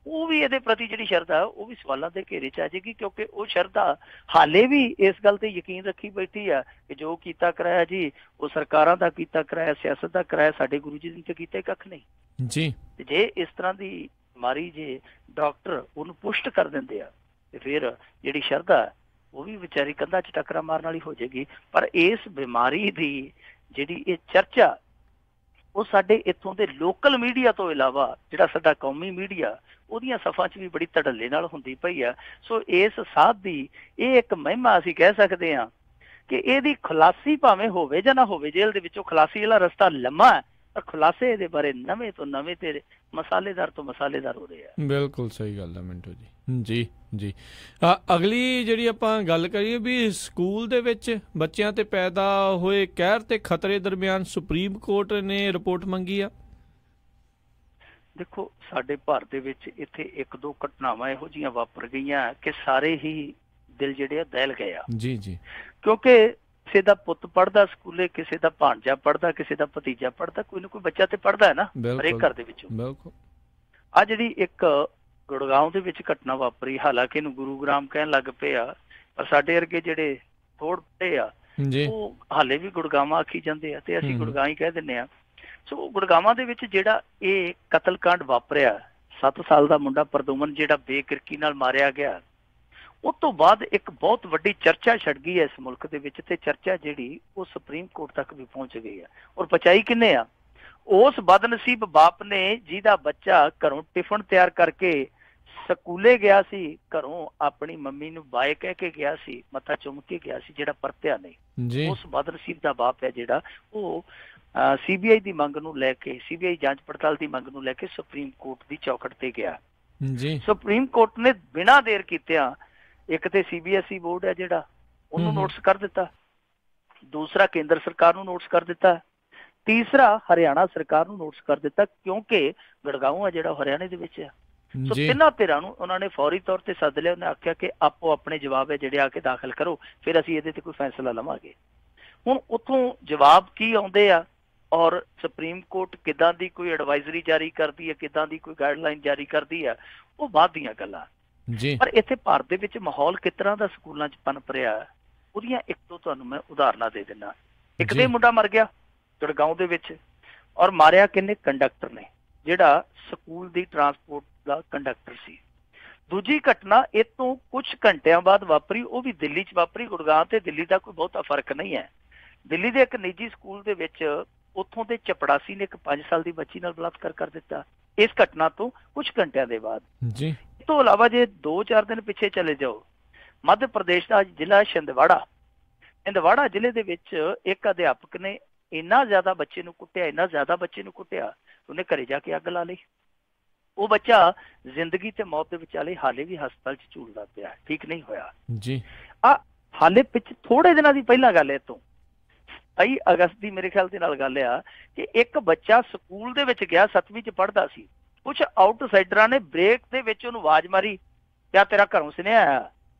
ਉਹ ਵੀ ਇਹਦੇ ਪ੍ਰਤੀ ਜਿਹੜੀ ਸ਼ਰਧਾ ਉਹ ਵੀ ਸਵਾਲਾਂ ਦੇ ਘੇਰੇ 'ਚ ਆ ਜਾਏਗੀ, ਕਿਉਂਕਿ ਉਹ ਸ਼ਰਧਾ ਹਾਲੇ ਵੀ ਇਸ ਗੱਲ ਤੇ ਯਕੀਨ ਰੱਖੀ ਬੈਠੀ ਆ ਕਿ ਜੋ ਕੀਤਾ ਕਰਾਇਆ ਜੀ ਉਹ ਸਰਕਾਰਾਂ ਦਾ ਕੀਤਾ ਕਰਾਇਆ, ਸਿਆਸਤ ਦਾ ਕਰਾਇਆ, ਸਾਡੇ ਗੁਰੂ ਜੀ ਨੇ ਤਾਂ ਕੀਤਾ ਕੱਖ ਨਹੀਂ ਜੀ। ਤੇ ਜੇ ਇਸ ਤਰ੍ਹਾਂ ਦੀ ਬਿਮਾਰੀ ਜੇ ਡਾਕਟਰ ਉਹਨੂੰ ਪੁਸ਼ਟ ਕਰ ਦਿੰਦੇ ਆ ਤੇ ਫਿਰ ਜਿਹੜੀ ਸ਼ਰਧਾ ਉਹ ਵੀ ਵਿਚਾਰੀ ਕੰਧਾਂ 'ਚ ਟੱਕਰਾਂ ਮਾਰਨ ਵਾਲੀ ਹੋ ਜਾਏਗੀ। ਪਰ ਇਸ ਬਿਮਾਰੀ ਦੀ ਜਿਹੜੀ ਇਹ ਚਰਚਾ ਉਹ ਸਾਡੇ ਇੱਥੋਂ ਦੇ ਲੋਕਲ ਮੀਡੀਆ ਤੋਂ ਇਲਾਵਾ ਜਿਹੜਾ ਸਾਡਾ ਕੌਮੀ ਮੀਡੀਆ ਉਹਦੀਆਂ ਸਫਾਂ 'ਚ ਵੀ ਬੜੀ ਧੜੱਲੇ ਨਾਲ ਹੁੰਦੀ ਪਈ ਆ। ਸੋ ਇਸ ਸਾਧ ਦੀ ਇਹ ਇੱਕ ਮਹਿਮਾ ਅਸੀਂ ਕਹਿ ਸਕਦੇ ਹਾਂ ਕਿ ਇਹਦੀ ਖੁਲਾਸੀ ਭਾਵੇਂ ਹੋਵੇ ਜਾਂ ਨਾ ਹੋਵੇ, ਜੇਲ੍ਹ ਦੇ ਵਿੱਚੋਂ ਖੁਲਾਸੀ ਵਾਲਾ ਰਸਤਾ ਲੰਮਾ ਹੈ, ਪਰ ਖੁਲਾਸੇ ਇਹਦੇ ਬਾਰੇ ਨਵੇਂ ਤੋਂ ਨਵੇਂ ਤੇ ਮਸਾਲੇਦਾਰ ਤੋਂ ਮਸਾਲੇਦਾਰ ਹੋ ਰਹੇ ਆ। ਬਿਲਕੁਲ ਸਹੀ ਗੱਲ ਹੈ ਮਿੰਟੂ ਜੀ। ਜੀ ਜੀ ਅਗਲੀ ਜਿਹੜੀ ਆਪਾਂ ਗੱਲ ਕਰੀਏ ਵੀ ਸਕੂਲ ਦੇ ਵਿੱਚ ਬੱਚਿਆਂ ਤੇ ਪੈਦਾ ਹੋਏ ਕਹਿਰ ਤੇ ਖਤਰੇ ਦਰਮਿਆਨ ਸੁਪਰੀਮ ਕੋਰਟ ਨੇ ਰਿਪੋਰਟ ਮੰਗੀ ਆ। ਦੇਖੋ ਸਾਡੇ ਭਾਰਤ ਦੇ ਵਿੱਚ ਇੱਥੇ ਇੱਕ ਦੋ ਘਟਨਾਵਾਂ ਇਹੋ ਜਿਹੀਆਂ ਵਾਪਰ ਗਈਆਂ ਕਿ ਸਾਰੇ ਹੀ ਦਿਲ ਜਿਹੜੇ ਆ ਦਹਿਲ ਗਏ ਆ ਜੀ ਜੀ, ਕਿਉਂਕਿ ਕਿਸੇ ਦਾ ਪੁੱਤ ਪੜ੍ਹਦਾ ਸਕੂਲੇ, ਕਿਸੇ ਦਾ ਭਾਣਜਾ ਪੜ੍ਹਦਾ, ਕਿਸੇ ਦਾ ਭਤੀਜਾ ਪੜ੍ਹਦਾ, ਕੋਈ ਨਾ ਕੋਈ ਬੱਚਾ ਤੇ ਪੜ੍ਹਦਾ ਹੈ ਨਾ ਹਰੇਕ ਘਰ ਦੇ ਵਿੱਚੋਂ। ਬਿਲਕੁਲ ਆ ਜਿਹੜੀ ਇੱਕ ਗੁੜਗਾਉਂ ਦੇ ਵਿੱਚ ਘਟਨਾ ਵਾਪਰੀ, ਹਾਲਾਂਕਿ ਇਹਨੂੰ ਗੁਰੂਗ੍ਰਾਮ ਕਹਿਣ ਲੱਗ ਪਏ ਆ, ਪਰ ਸਾਡੇ ਵਰਗੇ ਜਿਹੜੇ ਥੋੜ ਪਏ ਆ ਉਹ ਹਾਲੇ ਵੀ ਗੁੜਗਾਵਾਂ ਆਖੀ ਜਾਂਦੇ ਆ ਤੇ ਅਸੀਂ ਗੁੜਗਾਂ ਹੀ ਕਹਿ ਦਿੰਦੇ ਆ। ਸੋ ਗੁੜਗਾਵਾਂ ਦੇ ਵਿੱਚ ਜਿਹੜਾ ਇਹ ਕਤਲਕਾਂਡ ਵਾਪਰਿਆ, 7 ਸਾਲ ਦਾ ਮੁੰਡਾ ਪ੍ਰਦੂਮਨ ਜਿਹੜਾ ਬੇਕਿਰਕੀ ਨਾਲ ਮਾਰਿਆ ਗਿਆ, ਉਸ ਤੋਂ ਬਾਅਦ ਇੱਕ ਬਹੁਤ ਵੱਡੀ ਚਰਚਾ ਛਿੜ ਗਈ ਹੈ ਇਸ ਮੁਲਕ ਦੇ ਵਿੱਚ, ਤੇ ਚਰਚਾ ਜਿਹੜੀ ਉਹ ਸੁਪਰੀਮ ਕੋਰਟ ਤੱਕ ਵੀ ਪਹੁੰਚ ਗਈ ਆ। ਔਰ ਪਹੁੰਚਾਈ ਕਿੰਨੇ ਆ? ਉਸ ਬਦਨਸੀਬ ਬਾਪ ਨੇ ਜਿਹਦਾ ਬੱਚਾ ਘਰੋਂ ਟਿਫਨ ਤਿਆਰ ਕਰਕੇ ਸਕੂਲੇ ਗਿਆ ਸੀ, ਘਰੋਂ ਆਪਣੀ ਮੰਮੀ ਨੂੰ ਬਾਏ ਕਹਿ ਕੇ ਗਿਆ ਸੀ, ਮੱਥਾ ਚੁੰਮ ਕੇ ਗਿਆ ਸੀ, ਜਿਹੜਾ ਪਰਤਿਆ ਨਹੀਂ। ਉਸ ਬਦਨਸੀਬ ਦਾ ਬਾਪ ਹੈ ਜਿਹੜਾ ਉਹ CBI ਦੀ ਮੰਗ ਨੂੰ ਲੈ ਕੇ, CBI ਜਾਂਚ ਪੜਤਾਲ ਦੀ ਮੰਗ ਨੂੰ ਲੈ ਕੇ ਸੁਪਰੀਮ ਕੋਰਟ ਦੀ ਚੌਖਟ ਤੇ ਗਿਆ ਜੀ। ਸੁਪਰੀਮ ਕੋਰਟ ਨੇ ਬਿਨਾਂ ਦੇਰ ਕੀਤਿਆਂ ਇੱਕ ਤੇ CBSE ਬੋਰਡ ਹੈ ਜਿਹੜਾ ਉਹਨੂੰ ਨੋਟਿਸ ਕਰ ਦਿੱਤਾ, ਦੂਸਰਾ ਕੇਂਦਰ ਸਰਕਾਰ ਨੂੰ ਨੋਟਿਸ ਕਰ ਦਿੱਤਾ, ਤੀਸਰਾ ਹਰਿਆਣਾ ਸਰਕਾਰ ਨੂੰ ਨੋਟਿਸ ਕਰ ਦਿੱਤਾ, ਕਿਉਂਕਿ ਗੜਗਾਉਂ ਹੈ ਜਿਹੜਾ ਹਰਿਆਣੇ ਦੇ ਵਿੱਚ ਆ। ਸੋ ਤਿੰਨਾਂ ਧਿਰਾਂ ਨੂੰ ਉਹਨਾਂ ਨੇ ਫੌਰੀ ਤੌਰ ਤੇ ਸੱਦ ਲਿਆ। ਉਹਨੇ ਆਖਿਆ ਕਿ ਆਪੋ ਆਪਣੇ ਜਵਾਬ ਹੈ ਜਿਹੜੇ ਆ ਕੇ ਦਾਖਲ ਕਰੋ, ਫਿਰ ਅਸੀਂ ਇਹਦੇ ਤੇ ਕੋਈ ਫੈਸਲਾ ਲਵਾਂਗੇ। ਹੁਣ ਉੱਥੋਂ ਜਵਾਬ ਕੀ ਆਉਂਦੇ ਆ ਔਰ ਸੁਪਰੀਮ ਕੋਰਟ ਕਿੱਦਾਂ ਦੀ ਕੋਈ ਐਡਵਾਈਜ਼ਰੀ ਜਾਰੀ ਕਰਦੀ ਹੈ, ਕਿੱਦਾਂ ਦੀ ਕੋਈ ਗਾਈਡਲਾਈਨ ਜਾਰੀ ਕਰਦੀ ਹੈ, ਉਹ ਬਾਅਦ ਦੀਆਂ ਗੱਲਾਂ। ਪਰ ਇੱਥੇ ਭਾਰਤ ਦੇ ਵਿੱਚ ਮਾਹੌਲ ਕਿਸ ਤਰ੍ਹਾਂ ਦਾ ਸਕੂਲਾਂ 'ਚ ਪਨਪ ਰਿਹਾ, ਉਹਦੀਆਂ ਇੱਕ ਦੋ ਤੁਹਾਨੂੰ ਮੈਂ ਉਦਾਹਰਨਾਂ ਦੇ ਦਿੰਦਾ। ਇੱਕ ਦੇ ਮੁੰਡਾ ਮਰ ਗਿਆ ਗੜਗਾਉਂ ਦੇ ਵਿੱਚ, ਔਰ ਮਾਰਿਆ ਕਿੰਨੇ? ਕੰਡਕਟਰ ਨੇ, ਜਿਹੜਾ ਸਕੂਲ ਦੀ ਟਰਾਂਸਪੋਰਟ ਦਾ ਕੰਡਕਟਰ ਸੀ। ਦੂਜੀ ਘਟਨਾ ਇਹ ਤੋਂ ਕੁਝ ਘੰਟਿਆਂ ਬਾਅਦ ਵਾਪਰੀ, ਉਹ ਵੀ ਦਿੱਲੀ 'ਚ ਵਾਪਰੀ। ਗੁੜਗਾਉਂ ਤੇ ਦਿੱਲੀ ਦਾ ਕੋਈ ਬਹੁਤਾ ਫਰਕ ਨਹੀਂ ਹੈ। ਦਿੱਲੀ ਦੇ ਇੱਕ ਨਿੱਜੀ ਸਕੂਲ ਦੇ ਵਿੱਚ ਉੱਥੋਂ ਦੇ ਚਪੜਾਸੀ ਨੇ ਇੱਕ 5 ਸਾਲ ਦੀ ਬੱਚੀ ਨਾਲ ਬਲਾਤਕਾਰ ਕਰ ਦਿੱਤਾ, ਇਸ ਘਟਨਾ ਤੋਂ ਕੁਝ ਘੰਟਿਆਂ ਦੇ ਬਾਅਦ। ਇਸ ਤੋਂ ਇਲਾਵਾ ਜੇ 2-4 ਦਿਨ ਪਿੱਛੇ ਚਲੇ ਜਾਓ, ਮੱਧ ਪ੍ਰਦੇਸ਼ ਦਾ ਜ਼ਿਲ੍ਹਾ ਛਿੰਦਵਾੜਾ ਜ਼ਿਲ੍ਹੇ ਦੇ ਵਿੱਚ ਇੱਕ ਅਧਿਆਪਕ ਨੇ ਇੰਨਾ ਜ਼ਿਆਦਾ ਬੱਚੇ ਨੂੰ ਕੁੱਟਿਆ, ਉਹਨੇ ਘਰੇ ਜਾ ਕੇ ਅੱਗ ਲਾ ਲਈ। ਉਹ ਬੱਚਾ ਜ਼ਿੰਦਗੀ ਤੇ ਮੌਤ ਦੇ ਵਿਚਾਲੇ ਹਾਲੇ ਵੀ ਹਸਪਤਾਲ 'ਚ ਝੂਲਦਾ ਪਿਆ, ਠੀਕ ਨਹੀਂ ਹੋਇਆ ਜੀ। ਹਾਲੇ ਪਿੱਛੇ ਥੋੜੇ ਦਿਨਾਂ ਦੀ ਪਹਿਲਾਂ ਗੱਲ ਹੈ, ਤੋਂ 23 ਅਗਸਤ ਦੀ ਮੇਰੇ ਖਿਆਲ ਦੇ ਨਾਲ ਗੱਲ ਆ ਕਿ ਇੱਕ ਬੱਚਾ ਸਕੂਲ ਦੇ ਵਿੱਚ ਗਿਆ, 7ਵੀਂ 'ਚ ਪੜ੍ਹਦਾ ਸੀ। ਕੁਝ ਆਊਟਸਾਈਡਰਾਂ ਨੇ ਬ੍ਰੇਕ ਦੇ ਵਿੱਚ ਉਹਨੂੰ ਆਵਾਜ਼ ਮਾਰੀ, ਕਿਆ ਤੇਰਾ ਘਰੋਂ ਸੁਨੇਹਾ ਆਇਆ?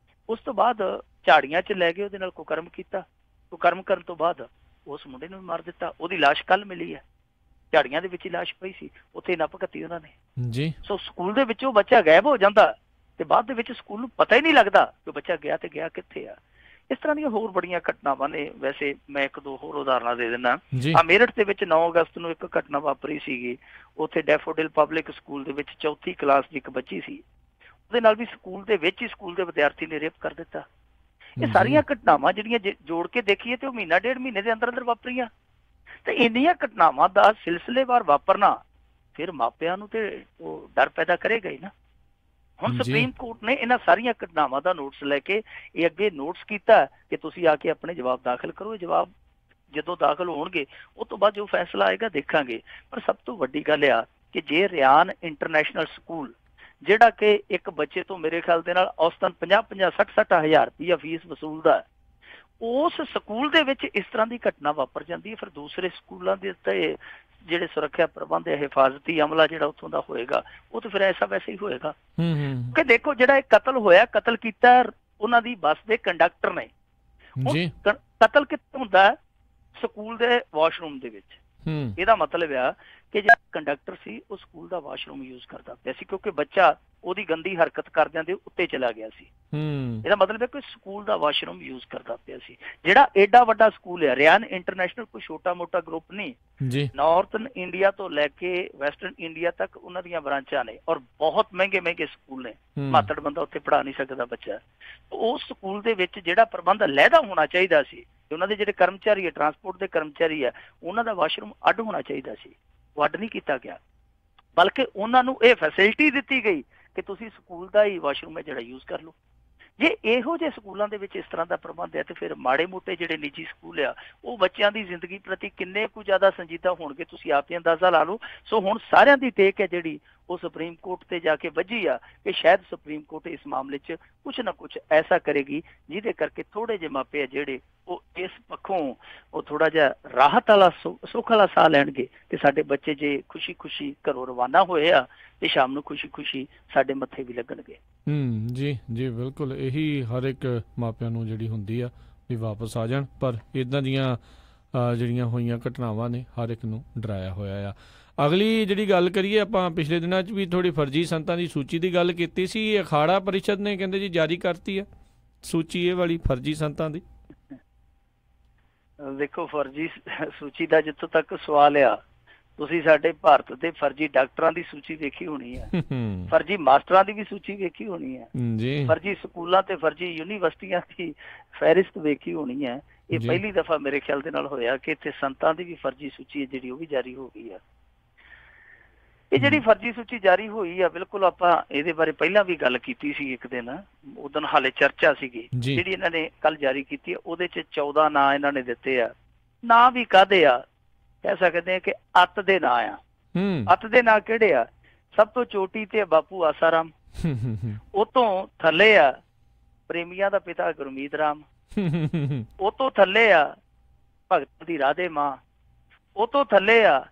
ਉਸ ਤੋਂ ਬਾਅਦ ਝਾੜੀਆਂ 'ਚ ਲੈ ਕੇ ਉਹਦੇ ਨਾਲ ਕੁਕਰਮ ਕੀਤਾ। ਕੁਕਰਮ ਕਰਨ ਤੋਂ ਬਾਅਦ ਉਸ ਮੁੰਡੇ ਨੂੰ ਮਾਰ ਦਿੱਤਾ। ਉਹਦੀ ਲਾਸ਼ ਕੱਲ ਮਿਲੀ ਹੈ, ਝਾੜੀਆਂ ਦੇ ਵਿੱਚ ਹੀ ਲਾਸ਼ ਪਈ ਸੀ, ਉੱਥੇ ਨੱਪ ਘੱਤੀ ਉਹਨਾਂ ਨੇ ਜੀ। ਸੋ ਸਕੂਲ ਦੇ ਵਿੱਚੋਂ ਬੱਚਾ ਗਾਇਬ ਹੋ ਜਾਂਦਾ ਤੇ ਬਾਅਦ ਦੇ ਵਿੱਚ ਸਕੂਲ ਨੂੰ ਪਤਾ ਹੀ ਨਹੀਂ ਲੱਗਦਾ ਕਿ ਬੱਚਾ ਗਿਆ ਤੇ ਗਿਆ ਕਿੱਥੇ ਆ। ਇਸ ਤਰ੍ਹਾਂ ਦੀਆਂ ਹੋਰ ਬੜੀਆਂ ਘਟਨਾਵਾਂ ਨੇ। ਵੈਸੇ ਮੈਂ ਇੱਕ ਦੋ ਹੋਰ ਉਦਾਹਰਨਾਂ ਦੇ ਦਿੰਦਾ। ਮੇਰਠ ਦੇ ਵਿੱਚ 9 ਅਗਸਤ ਨੂੰ ਇੱਕ ਘਟਨਾ ਵਾਪਰੀ ਸੀਗੀ। ਉੱਥੇ ਡੈਫੋਡਿਲ ਪਬਲਿਕ ਸਕੂਲ ਦੇ ਵਿੱਚ 4ਥੀ ਕਲਾਸ ਦੀ ਇੱਕ ਬੱਚੀ ਸੀ, ਉਹਦੇ ਨਾਲ ਵੀ ਸਕੂਲ ਦੇ ਵਿੱਚ ਹੀ ਸਕੂਲ ਦੇ ਵਿਦਿਆਰਥੀ ਨੇ ਰੇਪ ਕਰ ਦਿੱਤਾ। ਇਹ ਸਾਰੀਆਂ ਘਟਨਾਵਾਂ ਜਿਹੜੀਆਂ ਜੋੜ ਕੇ ਦੇਖੀਏ ਤੇ ਉਹ ਮਹੀਨਾ ਡੇਢ ਮਹੀਨੇ ਦੇ ਅੰਦਰ ਅੰਦਰ ਵਾਪਰੀਆਂ। ਤੇ ਇੰਨੀਆਂ ਘਟਨਾਵਾਂ ਦਾ ਸਿਲਸਿਲੇਵਾਰ ਵਾਪਰਨਾ ਫਿਰ ਮਾਪਿਆਂ ਨੂੰ ਤੇ ਉਹ ਡਰ ਪੈਦਾ ਕਰੇਗਾ ਹੀ ਨਾ। ਹੁਣ ਸੁਪਰੀਮ ਕੋਰਟ ਨੇ ਇਹਨਾਂ ਸਾਰੀਆਂ ਘਟਨਾਵਾਂ ਦਾ ਨੋਟਿਸ ਲੈ ਕੇ ਇਹ ਅੱਗੇ ਨੋਟਿਸ ਕੀਤਾ ਕਿ ਤੁਸੀਂ ਆ ਕੇ ਆਪਣੇ ਜਵਾਬ ਦਾਖਲ ਕਰੋ। ਜਵਾਬ ਜਦੋਂ ਦਾਖਲ ਹੋਣਗੇ ਉਹ ਤੋਂ ਬਾਅਦ ਜੋ ਫੈਸਲਾ ਆਏਗਾ ਦੇਖਾਂਗੇ। ਪਰ ਸਭ ਤੋਂ ਵੱਡੀ ਗੱਲ ਆ ਕਿ ਜੇ ਰਿਆਨ ਇੰਟਰਨੈਸ਼ਨਲ ਸਕੂਲ, ਜਿਹੜਾ ਕਿ ਇੱਕ ਬੱਚੇ ਤੋਂ ਮੇਰੇ ਖਿਆਲ ਦੇ ਨਾਲ ਔਸਤਨ 50-50, 60-60 ਹਜ਼ਾਰ ਰੁਪਈਆ ਫੀਸ ਵਸੂਲਦਾ, ਉਸ ਸਕੂਲ ਦੇ ਵਿੱਚ ਇਸ ਤਰ੍ਹਾਂ ਦੀ ਘਟਨਾ ਵਾਪਰ ਜਾਂਦੀ ਹੈ, ਫਿਰ ਦੂਸਰੇ ਸਕੂਲਾਂ ਦੇ ਉੱਤੇ ਜਿਹੜੇ ਸੁਰੱਖਿਆ ਪ੍ਰਬੰਧ ਹੈ, ਹਿਫਾਜ਼ਤੀ ਅਮਲਾ ਜਿਹੜਾ ਉੱਥੋਂ ਦਾ ਹੋਏਗਾ, ਉਹ ਤਾਂ ਫਿਰ ਐਸਾ ਵੈਸੇ ਹੀ ਹੋਏਗਾ। ਕਿ ਦੇਖੋ ਜਿਹੜਾ ਇਹ ਕਤਲ ਹੋਇਆ, ਕਤਲ ਕੀਤਾ ਉਹਨਾਂ ਦੀ ਬੱਸ ਦੇ ਕੰਡਕਟਰ ਨੇ। ਕਤਲ ਕਿੱਥੇ ਹੁੰਦਾ? ਸਕੂਲ ਦੇ ਵਾਸ਼ਰੂਮ ਦੇ ਵਿੱਚ। ਇਹਦਾ ਮਤਲਬ ਆ ਕਿ ਜਿਹੜਾ ਕੰਡਕਟਰ ਸੀ ਉਹ ਸਕੂਲ ਦਾ ਵਾਸ਼ਰੂਮ ਯੂਜ਼ ਕਰਦਾ ਪਿਆ ਸੀ, ਕਿਉਂਕਿ ਬੱਚਾ ਉਹਦੀ ਗੰਦੀ ਹਰਕਤ ਕਰਦਿਆਂ ਦੇ ਉੱਤੇ ਚਲਾ ਗਿਆ ਸੀ। ਇਹਦਾ ਮਤਲਬ ਹੈ ਕਿ ਸਕੂਲ ਦਾ ਵਾਸ਼ਰੂਮ ਯੂਜ਼ ਕਰਦਾ ਪਿਆ ਸੀ। ਜਿਹੜਾ ਏਡਾ ਵੱਡਾ ਸਕੂਲ ਹੈ ਰਿਆਨ ਇੰਟਰਨੈਸ਼ਨਲ, ਕੋਈ ਛੋਟਾ ਮੋਟਾ ਗਰੁੱਪ ਨਹੀਂ ਜੀ। ਨਾਰਥਨ ਇੰਡੀਆ ਤੋਂ ਲੈ ਕੇ ਵੈਸਟਰਨ ਇੰਡੀਆ ਤੱਕ ਉਹਨਾਂ ਦੀਆਂ ਬ੍ਰਾਂਚਾਂ ਨੇ, ਔਰ ਬਹੁਤ ਮਹਿੰਗੇ ਸਕੂਲ ਨੇ। ਮਾਤੜ ਬੰਦਾ ਉੱਥੇ ਪੜ੍ਹਾ ਨਹੀਂ ਸਕਦਾ ਬੱਚਾ। ਉਸ ਸਕੂਲ ਦੇ ਵਿੱਚ ਜਿਹੜਾ ਪ੍ਰਬੰਧ ਲਹਿਦਾ ਹੋਣਾ ਚਾਹੀਦਾ ਸੀ, ਉਹਨਾਂ ਦੇ ਜਿਹੜੇ ਕਰਮਚਾਰੀ ਹੈ, ਟਰਾਂਸਪੋਰਟ ਦੇ ਕਰਮਚਾਰੀ ਹੈ, ਉਹਨਾਂ ਦਾ ਵਾਸ਼ਰੂਮ ਅੱਡ ਹੋਣਾ ਚਾਹੀਦਾ ਸੀ, ਉਹ ਅੱਡ ਨਹੀਂ ਕੀਤਾ ਗਿਆ। ਬਲਕਿ ਉਹਨਾਂ ਨੂੰ ਇਹ ਫੈਸਿਲਿਟੀ ਦਿੱਤੀ ਗਈ ਕਿ ਤੁਸੀਂ ਸਕੂਲ ਦਾ ਹੀ ਵਾਸ਼ਰੂਮ ਹੈ ਜਿਹੜਾ ਯੂਜ਼ ਕਰ ਲਓ। ਜੇ ਇਹੋ ਜਿਹੇ ਸਕੂਲਾਂ ਦੇ ਵਿੱਚ ਇਸ ਤਰ੍ਹਾਂ ਦਾ ਪ੍ਰਬੰਧ ਹੈ ਤੇ ਫਿਰ ਮਾੜੇ ਮੋਟੇ ਜਿਹੜੇ ਨਿੱਜੀ ਸਕੂਲ ਆ ਉਹ ਬੱਚਿਆਂ ਦੀ ਜ਼ਿੰਦਗੀ ਪ੍ਰਤੀ ਕਿੰਨੇ ਕੁ ਜ਼ਿਆਦਾ ਸੰਜੀਦਾ ਹੋਣਗੇ, ਤੁਸੀਂ ਆਪ ਹੀ ਅੰਦਾਜ਼ਾ ਲਾ ਲਓ। ਸੋ ਹੁਣ ਸਾਰਿਆਂ ਦੀ ਟੇਕ ਹੈ ਜਿਹੜੀ ਉਹ ਸੁਪਰੀਮ ਕੋਰਟ ਤੇ ਜਾ ਕੇ ਵੱਜੀ ਆ ਕਿ ਸ਼ਾਇਦ ਸੁਪਰੀਮ ਕੋਰਟ ਇਸ ਮਾਮਲੇ 'ਚ ਕੁਛ ਨਾ ਕੁਛ ਐਸਾ ਕਰੇਗੀ ਜਿਹਦੇ ਕਰਕੇ ਥੋੜੇ ਜਿਹੇ ਮਾਪੇ ਆ ਜਿਹੜੇ ਉਹ ਇਸ ਪੱਖੋਂ ਉਹ ਥੋੜਾ ਜਿਹਾ ਰਾਹਤ ਵਾਲਾ ਸੁੱਖ ਵਾਲਾ ਸਾਹ ਲੈਣਗੇ ਕਿ ਸਾਡੇ ਬੱਚੇ ਜੇ ਖੁਸ਼ੀ ਘਰੋਂ ਰਵਾਨਾ ਹੋਏ ਆ ਤੇ ਸ਼ਾਮ ਨੂੰ ਖੁਸ਼ੀ ਸਾਡੇ ਮੱਥੇ ਵੀ ਲੱਗਣਗੇ। ਜੀ ਜੀ ਬਿਲਕੁਲ, ਇਹੀ ਹਰ ਇੱਕ ਮਾਪਿਆਂ ਨੂੰ ਜਿਹੜੀ ਹੁੰਦੀ ਆ ਵੀ ਵਾਪਸ ਆ ਜਾਣ। ਪਰ ਇੱਦਾਂ ਦੀਆਂ ਜਿਹੜੀਆਂ ਹੋਈਆਂ ਘਟਨਾਵਾਂ ਨੇ ਹਰ ਇੱਕ ਨੂੰ ਡਰਾਇਆ ਹੋਇਆ ਆ। ਅਗਲੀ ਜਿਹੜੀ ਗੱਲ ਕਰੀਏ ਆਪਾਂ, ਪਿਛਲੇ ਦਿਨਾਂ 'ਚ ਵੀ ਥੋੜੀ ਫਰਜ਼ੀ ਸੰਤਾਂ ਦੀ ਸੂਚੀ ਦੀ ਗੱਲ ਕੀਤੀ ਸੀ। ਅਖਾੜਾ ਪਰਿਸ਼ਦ ਨੇ ਕਹਿੰਦੇ ਜੀ ਜਾਰੀ ਕਰਤੀ ਹੈ ਸੂਚੀ ਇਹ ਵਾਲੀ ਫਰਜ਼ੀ ਸੰਤਾਂ ਦੀ। ਦੇਖੋ, ਫਰਜ਼ੀ ਸੂਚੀ ਦਾ ਜਿੱਥੋਂ ਤੱਕ ਸਵਾਲ ਆ, ਤੁਸੀਂ ਸਾਡੇ ਭਾਰਤ ਦੇ ਫਰਜ਼ੀ ਡਾਕਟਰਾਂ ਦੀ ਸੂਚੀ ਵੇਖੀ ਹੋਣੀ ਹੈ, ਫਰਜ਼ੀ ਮਾਸਟਰਾਂ ਦੀ ਵੀ ਸੂਚੀ ਵੇਖੀ ਹੋਣੀ ਹੈ, ਫਰਜ਼ੀ ਸਕੂਲਾਂ ਤੇ ਫਰਜ਼ੀ ਯੂਨੀਵਰਸਿਟੀਆਂ ਦੀ ਫਹਿਰਿਸਤ ਵੇਖੀ ਹੋਣੀ ਹੈ। ਇਹ ਪਹਿਲੀ ਦਫਾ ਮੇਰੇ ਖਿਆਲ ਦੇ ਨਾਲ ਹੋਇਆ ਕਿ ਇੱਥੇ ਸੰਤਾਂ ਦੀ ਵੀ ਫਰਜ਼ੀ ਸੂਚੀ ਹੈ ਜਿਹੜੀ ਉਹ ਵੀ ਜਾਰੀ ਹੋ ਗਈ ਹੈ। ਇਹ ਜਿਹੜੀ ਫਰਜ਼ੀ ਸੂਚੀ ਜਾਰੀ ਹੋਈ ਆ, ਬਿਲਕੁਲ ਆਪਾਂ ਇਹਦੇ ਬਾਰੇ ਪਹਿਲਾਂ ਵੀ ਗੱਲ ਕੀਤੀ ਸੀ ਇੱਕ ਦਿਨ, ਉਦੋਂ ਹਾਲੇ ਚਰਚਾ ਸੀਗੀ। ਜਿਹੜੀ ਇਹਨਾਂ ਨੇ ਕੱਲ ਜਾਰੀ ਕੀਤੀ ਹੈ ਉਹਦੇ 'ਚ 14 ਨਾਂ ਇਹਨਾਂ ਨੇ ਦਿੱਤੇ ਆ। ਨਾਂ ਵੀ ਕਾਹਦੇ ਆ? ਕਹਿ ਸਕਦੇ ਆ ਕਿ ਅੱਤ ਦੇ ਨਾਂ ਆ। ਅੱਤ ਦੇ ਨਾਂ ਕਿਹੜੇ ਆ? ਸਭ ਤੋਂ ਚੋਟੀ ਤੇ ਬਾਪੂ ਆਸਾਰਾਮ, ਉਹ ਤੋਂ ਥੱਲੇ ਆ ਪ੍ਰੇਮੀਆਂ ਦਾ ਪਿਤਾ ਗੁਰਮੀਤ ਰਾਮ, ਉਹ ਤੋਂ ਥੱਲੇ ਆ ਭਗਤ ਦੀ ਰਾਧੇ ਮਾਂ, ਉਹ ਤੋਂ ਥੱਲੇ ਆ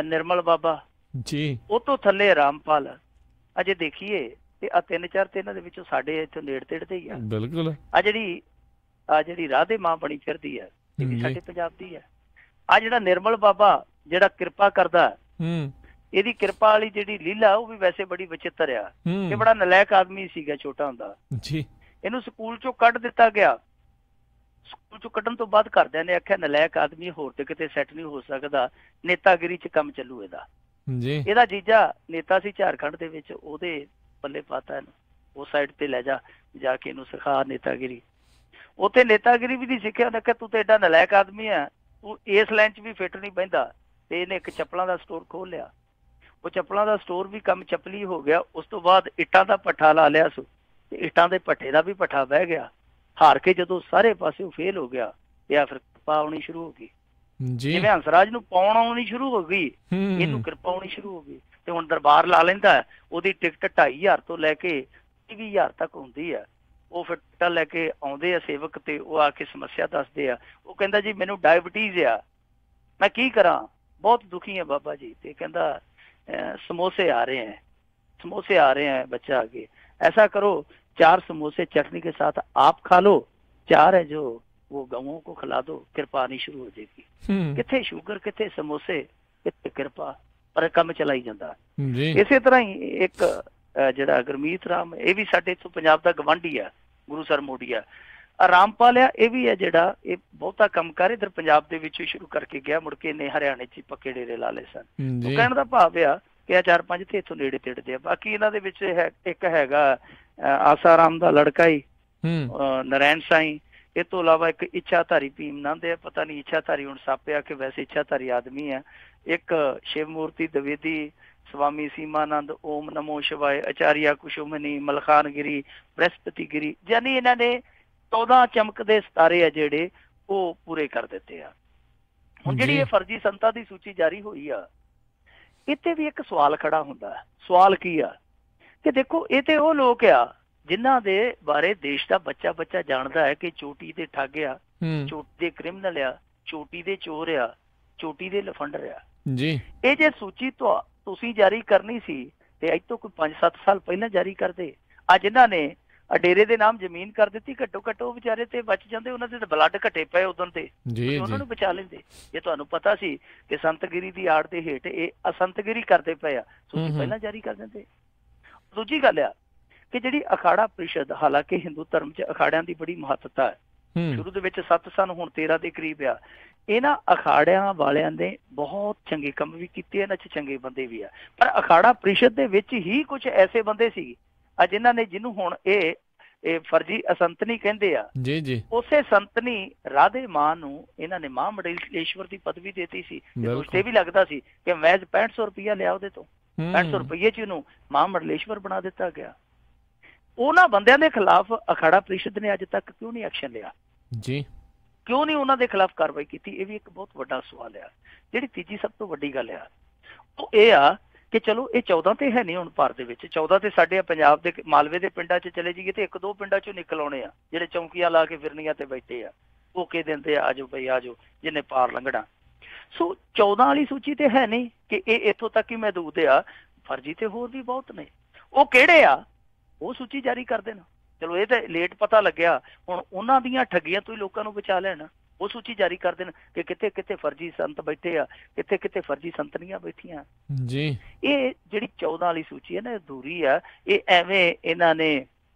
ਨਿਰਮਲ ਬਾਬਾ ਜੀ, ਉਹ ਤੋਂ ਥੱਲੇ ਰਾਮਪਾਲ। ਅਜੇ ਦੇਖੀਏ ਤੇ ਆ 3-4 ਤੇ ਇਹਨਾਂ ਦੇ ਵਿੱਚੋਂ ਸਾਡੇ ਇੱਥੇ ਨੇੜੇ ਤੇੜੇ ਤੇ ਹੀ ਆ। ਬਿਲਕੁਲ। ਆ ਜਿਹੜੀ ਰਾਧੇ ਮਾਂ ਬਣੀ ਫਿਰਦੀ ਆ, ਇਹ ਵੀ ਸਾਡੇ ਪੰਜਾਬ ਦੀ ਆ। ਆ ਜਿਹੜਾ ਨਿਰਮਲ ਬਾਬਾ ਜਿਹੜਾ ਕਿਰਪਾ ਕਰਦਾ, ਇਹਦੀ ਕਿਰਪਾ ਵਾਲੀ ਜਿਹੜੀ ਲੀਲਾ ਉਹ ਵੀ ਵੈਸੇ ਬੜੀ ਵਿਚਿੱਤਰ ਆ। ਇਹ ਬੜਾ ਨਲਾਇਕ ਆਦਮੀ ਸੀਗਾ ਛੋਟਾ ਹੁੰਦਾ ਜੀ। ਇਹਨੂੰ ਸਕੂਲ ਚੋਂ ਕੱਢ ਦਿੱਤਾ ਗਿਆ। ਸਕੂਲ ਚੋਂ ਕੱਢਣ ਤੋਂ ਬਾਅਦ ਘਰਦਿਆਂ ਨੇ ਆਖਿਆ ਨਲਾਇਕ ਆਦਮੀ, ਹੋਰ ਤੇ ਕਿਤੇ ਸੈੱਟ ਨਹੀਂ ਹੋ ਸਕਦਾ, ਨੇਤਾਗਿਰੀ 'ਚ ਕੰਮ ਚੱਲੂ ਇਹਦਾ। ਇਹਦਾ ਜੀਜਾ ਨੇਤਾ ਸੀ ਝਾਰਖੰਡ ਦੇ ਵਿੱਚ, ਉਹਦੇ ਪੱਲੇ ਪਾਤਾ ਇਹਨੂੰ, ਉਸ ਸਾਈਡ ਤੇ ਲੈ ਜਾ ਕੇ ਇਹਨੂੰ ਸਿਖਾ ਨੇਤਾਗਿਰੀ। ਉੱਥੇ ਨੇਤਾਗਿਰੀ ਵੀ ਨਹੀਂ ਸਿੱਖਿਆ। ਉਹਨੇ ਕਿਹਾ ਤੂੰ ਤੇ ਏਡਾ ਨਲਾਇਕ ਆਦਮੀ ਆ, ਤੂੰ ਇਸ ਲਾਈਨ 'ਚ ਵੀ ਫਿੱਟ ਨਹੀਂ ਬਹਿੰਦਾ। ਤੇ ਇਹਨੇ ਇੱਕ ਚੱਪਲਾਂ ਦਾ ਸਟੋਰ ਖੋਲ ਲਿਆ। ਉਹ ਚੱਪਲਾਂ ਦਾ ਸਟੋਰ ਵੀ ਕੰਮ ਚੱਪਲੀ ਹੋ ਗਿਆ। ਉਸ ਤੋਂ ਬਾਅਦ ਇੱਟਾਂ ਦਾ ਭੱਠਾ ਲਾ ਲਿਆ ਸੋ, ਤੇ ਇੱਟਾਂ ਦੇ ਭੱਠੇ ਦਾ ਵੀ ਭੱਠਾ ਬਹਿ ਗਿਆ। ਹਾਰ ਕੇ ਜਦੋਂ ਸਾਰੇ ਪਾਸੇ ਫੇਲ ਹੋ ਗਿਆ, ਤੇ ਆ ਫਿਰ ਕਿਰਪਾ ਆਉਣੀ ਸ਼ੁਰੂ ਹੋ ਗਈ। ਜਿਵੇਂ ਹੰਸਰਾਜ ਨੂੰ ਪਾਉਣ ਆਉਣੀ ਸ਼ੁਰੂ ਹੋ ਗਈ, ਇਹਨੂੰ ਕਿਰਪਾ ਆਉਣੀ ਸ਼ੁਰੂ ਹੋ ਗਈ। ਤੇ ਹੁਣ ਦਰਬਾਰ ਲਾ ਲੈਂਦਾ। ਉਹਦੀ ਟਿਕਟ 2500 ਤੋਂ ਲੈ ਕੇ 20,000 ਤੱਕ ਹੁੰਦੀ ਆ। ਉਹ ਫਿਰ ਟਿਕਟਾਂ ਲੈ ਕੇ ਆਉਂਦੇ ਆ ਸੇਵਕ, ਤੇ ਉਹ ਆ ਕੇ ਸਮੱਸਿਆ ਦੱਸਦੇ ਆ। ਉਹ ਕਹਿੰਦਾ ਜੀ ਮੈਨੂੰ ਡਾਇਬਟੀਜ਼ ਆ, ਮੈਂ ਕੀ ਕਰਾਂ, ਬਹੁਤ ਦੁਖੀ ਹੈ ਬਾਬਾ ਜੀ। ਤੇ ਕਹਿੰਦਾ समोसे आ रहे हैं, समोसे आ रहे हैं बच्चा आगे, ऐसा करो 4 समोसे चटनी के साथ आप खा लो, 4 है जो वो गऊओं को खिला दो, कृपा आनी शुरू हो जाएगी। किथे शुगर, किथे समोसे, किथे कृपा, पर काम चलाई जाता। इसे तरह ही एक ਜਿਹੜਾ ਗੁਰਮੀਤ ਰਾਮ, ਇਹ ਵੀ ਸਾਡੇ ਇੱਥੋਂ ਪੰਜਾਬ ਦਾ ਗਵਾਂਢੀ ਆ, ਗੁਰੂਸਰ ਮੋਡੀਆ। ਰਾਮਪਾਲ ਆ, ਇਹ ਵੀ ਹੈ ਜਿਹੜਾ ਇਹ ਬਹੁਤਾ ਕੰਮ ਕਰ ਇਧਰ ਪੰਜਾਬ ਦੇ ਵਿੱਚ ਸ਼ੁਰੂ ਕਰਕੇ ਗਿਆ, ਮੁੜ ਕੇ ਇਹਨੇ ਹਰਿਆਣੇ 'ਚ ਪੱਕੇ ਡੇਰੇ ਲਾ ਲਏ ਸਨ। ਕਹਿਣ ਦਾ ਭਾਵ ਆ ਕਿ ਆ 4-5 ਤੇ ਇੱਥੋਂ ਨੇੜੇ ਤੇੜੇ ਦੇ ਆ। ਬਾਕੀ ਇਹਨਾਂ ਦੇ ਵਿੱਚ ਇੱਕ ਹੈਗਾ ਆਸਾਰਾਮ ਦਾ ਲੜਕਾ ਹੀ ਨਰੈਣ ਸਾਈ। ਇਹ ਤੋਂ ਇਲਾਵਾ ਇੱਕ ਇੱਛਾਧਾਰੀ ਭੀਮ ਨੰਦ ਹੈ, ਪਤਾ ਨਹੀਂ ਇੱਛਾਧਾਰੀ ਹੁਣ ਸਾਪਿਆ ਕਿ ਵੈਸੇ ਇੱਛਾਧਾਰੀ ਆਦਮੀ ਹੈ। ਇੱਕ ਸ਼ਿਵ ਮੂਰਤੀ ਦਵੇਦੀ, ਸਵਾਮੀ ਸੀਮਾਨੰਦ, ਓਮ ਨਮੋ ਸ਼ਿਵਾਏ, ਆਚਾਰੀਆ ਕੁਸ਼ੁਮਨੀ, ਮਲਖਾਨਗਿਰੀ, ਬ੍ਰਹਸਪਤੀਗਿਰੀ, ਯਾਨੀ ਇਹਨਾਂ ਨੇ 14 ਚਮਕਦੇ ਸਿਤਾਰੇ ਆ ਜਿਹੜੇ ਉਹ ਪੂਰੇ ਕਰ ਦਿੱਤੇ ਆ। ਹੁਣ ਜਿਹੜੀ ਇਹ ਫਰਜ਼ੀ ਸੰਤਾਂ ਦੀ ਸੂਚੀ ਜਾਰੀ ਹੋਈ ਆ, ਇੱਥੇ ਵੀ ਇੱਕ ਸਵਾਲ ਖੜਾ ਹੁੰਦਾ। ਸਵਾਲ ਕੀ ਆ ਕਿ ਦੇਖੋ, ਇਹ ਤੇ ਉਹ ਲੋਕ ਆ ਜਿਨ੍ਹਾਂ ਦੇ ਬਾਰੇ ਦੇਸ਼ ਦਾ ਬੱਚਾ ਜਾਣਦਾ ਹੈ ਕਿ ਚੋਟੀ ਦੇ ਠੱਗ ਆ, ਚੋਟੀ ਦੇ ਕ੍ਰਿਮੀਨਲ ਆ, ਚੋਟੀ ਦੇ ਚੋਰ ਆ, ਚੋਟੀ ਦੇ ਲਫੰਡਰ ਆ ਜੀ। ਇਹ ਜੇ ਸੂਚੀ ਤੁਸੀਂ ਜਾਰੀ ਕਰਨੀ ਸੀ ਤੇ ਅੱਜ ਤੋਂ ਕੋਈ 5-7 ਸਾਲ ਪਹਿਲਾਂ ਜਾਰੀ ਕਰਦੇ। ਅੱਜ ਇਹਨਾਂ ਨੇ ਡੇਰੇ ਦੇ ਨਾਮ ਜ਼ਮੀਨ ਕਰ ਦਿੱਤੀ, ਘੱਟੋ ਘੱਟ ਉਹ ਵਿਚਾਰੇ ਤੇ ਬਚ ਜਾਂਦੇ। ਉਹਨਾਂ ਦੇ ਬਲੱਡ ਘਟੇ ਪਏ ਉਦੋਂ ਤੇ, ਉਹਨਾਂ ਨੂੰ ਬਚਾ ਲੈਂਦੇ। ਜੇ ਤੁਹਾਨੂੰ ਪਤਾ ਸੀ ਕਿ ਸੰਤਗਿਰੀ ਦੀ ਆੜ ਦੇ ਹੇਠ ਇਹ ਅਸੰਤਗਿਰੀ ਕਰਦੇ ਪਏ ਆ, ਤੁਸੀਂ ਪਹਿਲਾਂ ਜਾਰੀ ਕਰ ਦਿੰਦੇ। ਦੂਜੀ ਗੱਲ ਆ ਕਿ ਜਿਹੜੀ ਅਖਾੜਾ ਪ੍ਰੀਸ਼ਦ, ਹਾਲਾਂਕਿ ਹਿੰਦੂ ਧਰਮ 'ਚ ਅਖਾੜਿਆਂ ਦੀ ਬੜੀ ਮਹੱਤਤਾ ਹੈ। ਸ਼ੁਰੂ ਦੇ ਵਿੱਚ 7 ਸਨ, ਹੁਣ 13 ਦੇ ਕਰੀਬ ਆ। ਇਹਨਾਂ ਅਖਾੜਿਆਂ ਵਾਲਿਆਂ ਨੇ ਬਹੁਤ ਚੰਗੇ ਕੰਮ ਵੀ ਕੀਤੇ, ਇਹਨਾਂ 'ਚ ਚੰਗੇ ਬੰਦੇ ਵੀ ਆ। ਪਰ ਅਖਾੜਾ ਪ੍ਰੀਸ਼ਦ ਦੇ ਵਿੱਚ ਹੀ ਕੁਝ ਐਸੇ ਬੰਦੇ ਸੀ ਜਿਨ੍ਹਾਂ ਨੇ, ਜਿਹਨੂੰ ਹੁਣ ਇਹ ਫਰਜ਼ੀ ਅਸੰਤਨੀ ਕਹਿੰਦੇ ਆ ਜੀ ਜੀ, ਉਸੇ ਸੰਤਨੀ ਰਾਧੇ ਮਾਂ ਨੂੰ ਇਹਨਾਂ ਨੇ ਮਾਂ ਮੰਡਲੇਸ਼ਵਰ ਦੀ ਪਦਵੀ ਦੇਤੀ ਸੀ। ਤੇ ਵੀ ਲੱਗਦਾ ਸੀ ਕਿ ਮਹਿਜ਼ 6500 ਰੁਪਇਆ ਲਿਆ ਉਹਦੇ ਤੋਂ, 6500 ਰੁਪਈਏ 'ਚ ਇਹਨੂੰ ਮਾਂ ਮੰਡਲੇਸ਼ਵਰ ਬਣਾ ਦਿੱਤਾ ਗਿਆ। ਉਹਨਾਂ ਬੰਦਿਆਂ ਦੇ ਖਿਲਾਫ ਅਖਾੜਾ ਪ੍ਰੀਸ਼ਦ ਨੇ ਅੱਜ ਤੱਕ ਕਿਉਂ ਨਹੀਂ ਐਕਸ਼ਨ ਲਿਆ ਜੀ? ਕਿਉਂ ਨਹੀਂ ਉਹਨਾਂ ਦੇ ਖਿਲਾਫ ਕਾਰਵਾਈ ਕੀਤੀ? ਇਹ ਵੀ ਇੱਕ ਬਹੁਤ ਵੱਡਾ ਸਵਾਲ ਆ। ਜਿਹੜੀ ਤੀਜੀ ਸਭ ਤੋਂ ਵੱਡੀ ਗੱਲ ਆ ਉਹ ਇਹ ਆ ਕਿ ਚਲੋ ਇਹ 14 ਤੇ ਹੈ ਨਹੀਂ ਹੁਣ ਭਾਰਤ ਦੇ ਵਿੱਚ। 14 ਤੇ ਸਾਡੇ ਪੰਜਾਬ ਦੇ ਮਾਲਵੇ ਦੇ ਪਿੰਡਾਂ 'ਚ ਚਲੇ ਜਾਈਏ ਤੇ 1-2 ਪਿੰਡਾਂ 'ਚੋਂ ਨਿਕਲ ਆਉਣੇ ਆ, ਜਿਹੜੇ ਚੌਂਕੀਆਂ ਲਾ ਕੇ ਫਿਰਨੀਆਂ ਤੇ ਬੈਠੇ ਆ, ਧੋਕੇ ਦਿੰਦੇ ਆ, ਆਜੋ ਬਈ ਆਜੋ ਜਿਹਨੇ ਪਾਰ ਲੰਘਣਾ। ਸੋ 14 ਵਾਲੀ ਸੂਚੀ ਤੇ ਹੈ ਨਹੀਂ ਕਿ ਇਹ ਇੱਥੋਂ ਤੱਕ ਹੀ ਮਹਿਦੂਦ ਆ। ਫਰਜ਼ੀ ਤੇ ਹੋਰ ਵੀ ਬਹੁਤ ਨੇ। ਉਹ ਕਿਹੜੇ ਆ? ਉਹ ਸੂਚੀ ਜਾਰੀ ਕਰ ਦੇਣ। ਚਲੋ ਇਹ ਤਾਂ ਲੇਟ ਪਤਾ ਲੱਗਿਆ, ਹੁਣ ਉਹਨਾਂ ਦੀਆਂ ਠੱਗੀਆਂ ਤੋਂ ਹੀ ਲੋਕਾਂ ਨੂੰ ਬਚਾ ਲੈਣ। ਉਹ ਸੂਚੀ ਜਾਰੀ ਕਰ ਦੇਣ ਕਿ ਕਿੱਥੇ ਕਿੱਥੇ ਫਰਜ਼ੀ ਸੰਤ ਬੈਠੇ ਆ, ਕਿੱਥੇ ਕਿੱਥੇ ਫਰਜ਼ੀ ਸੰਤਨੀਆਂ ਬੈਠੀਆਂ ਜੀ। ਇਹ ਜਿਹੜੀ 14 ਵਾਲੀ ਸੂਚੀ ਹੈ ਨਾ, ਅਧੂਰੀ ਆ। ਇਹ ਐਵੇਂ ਇਹਨਾਂ ਨੇ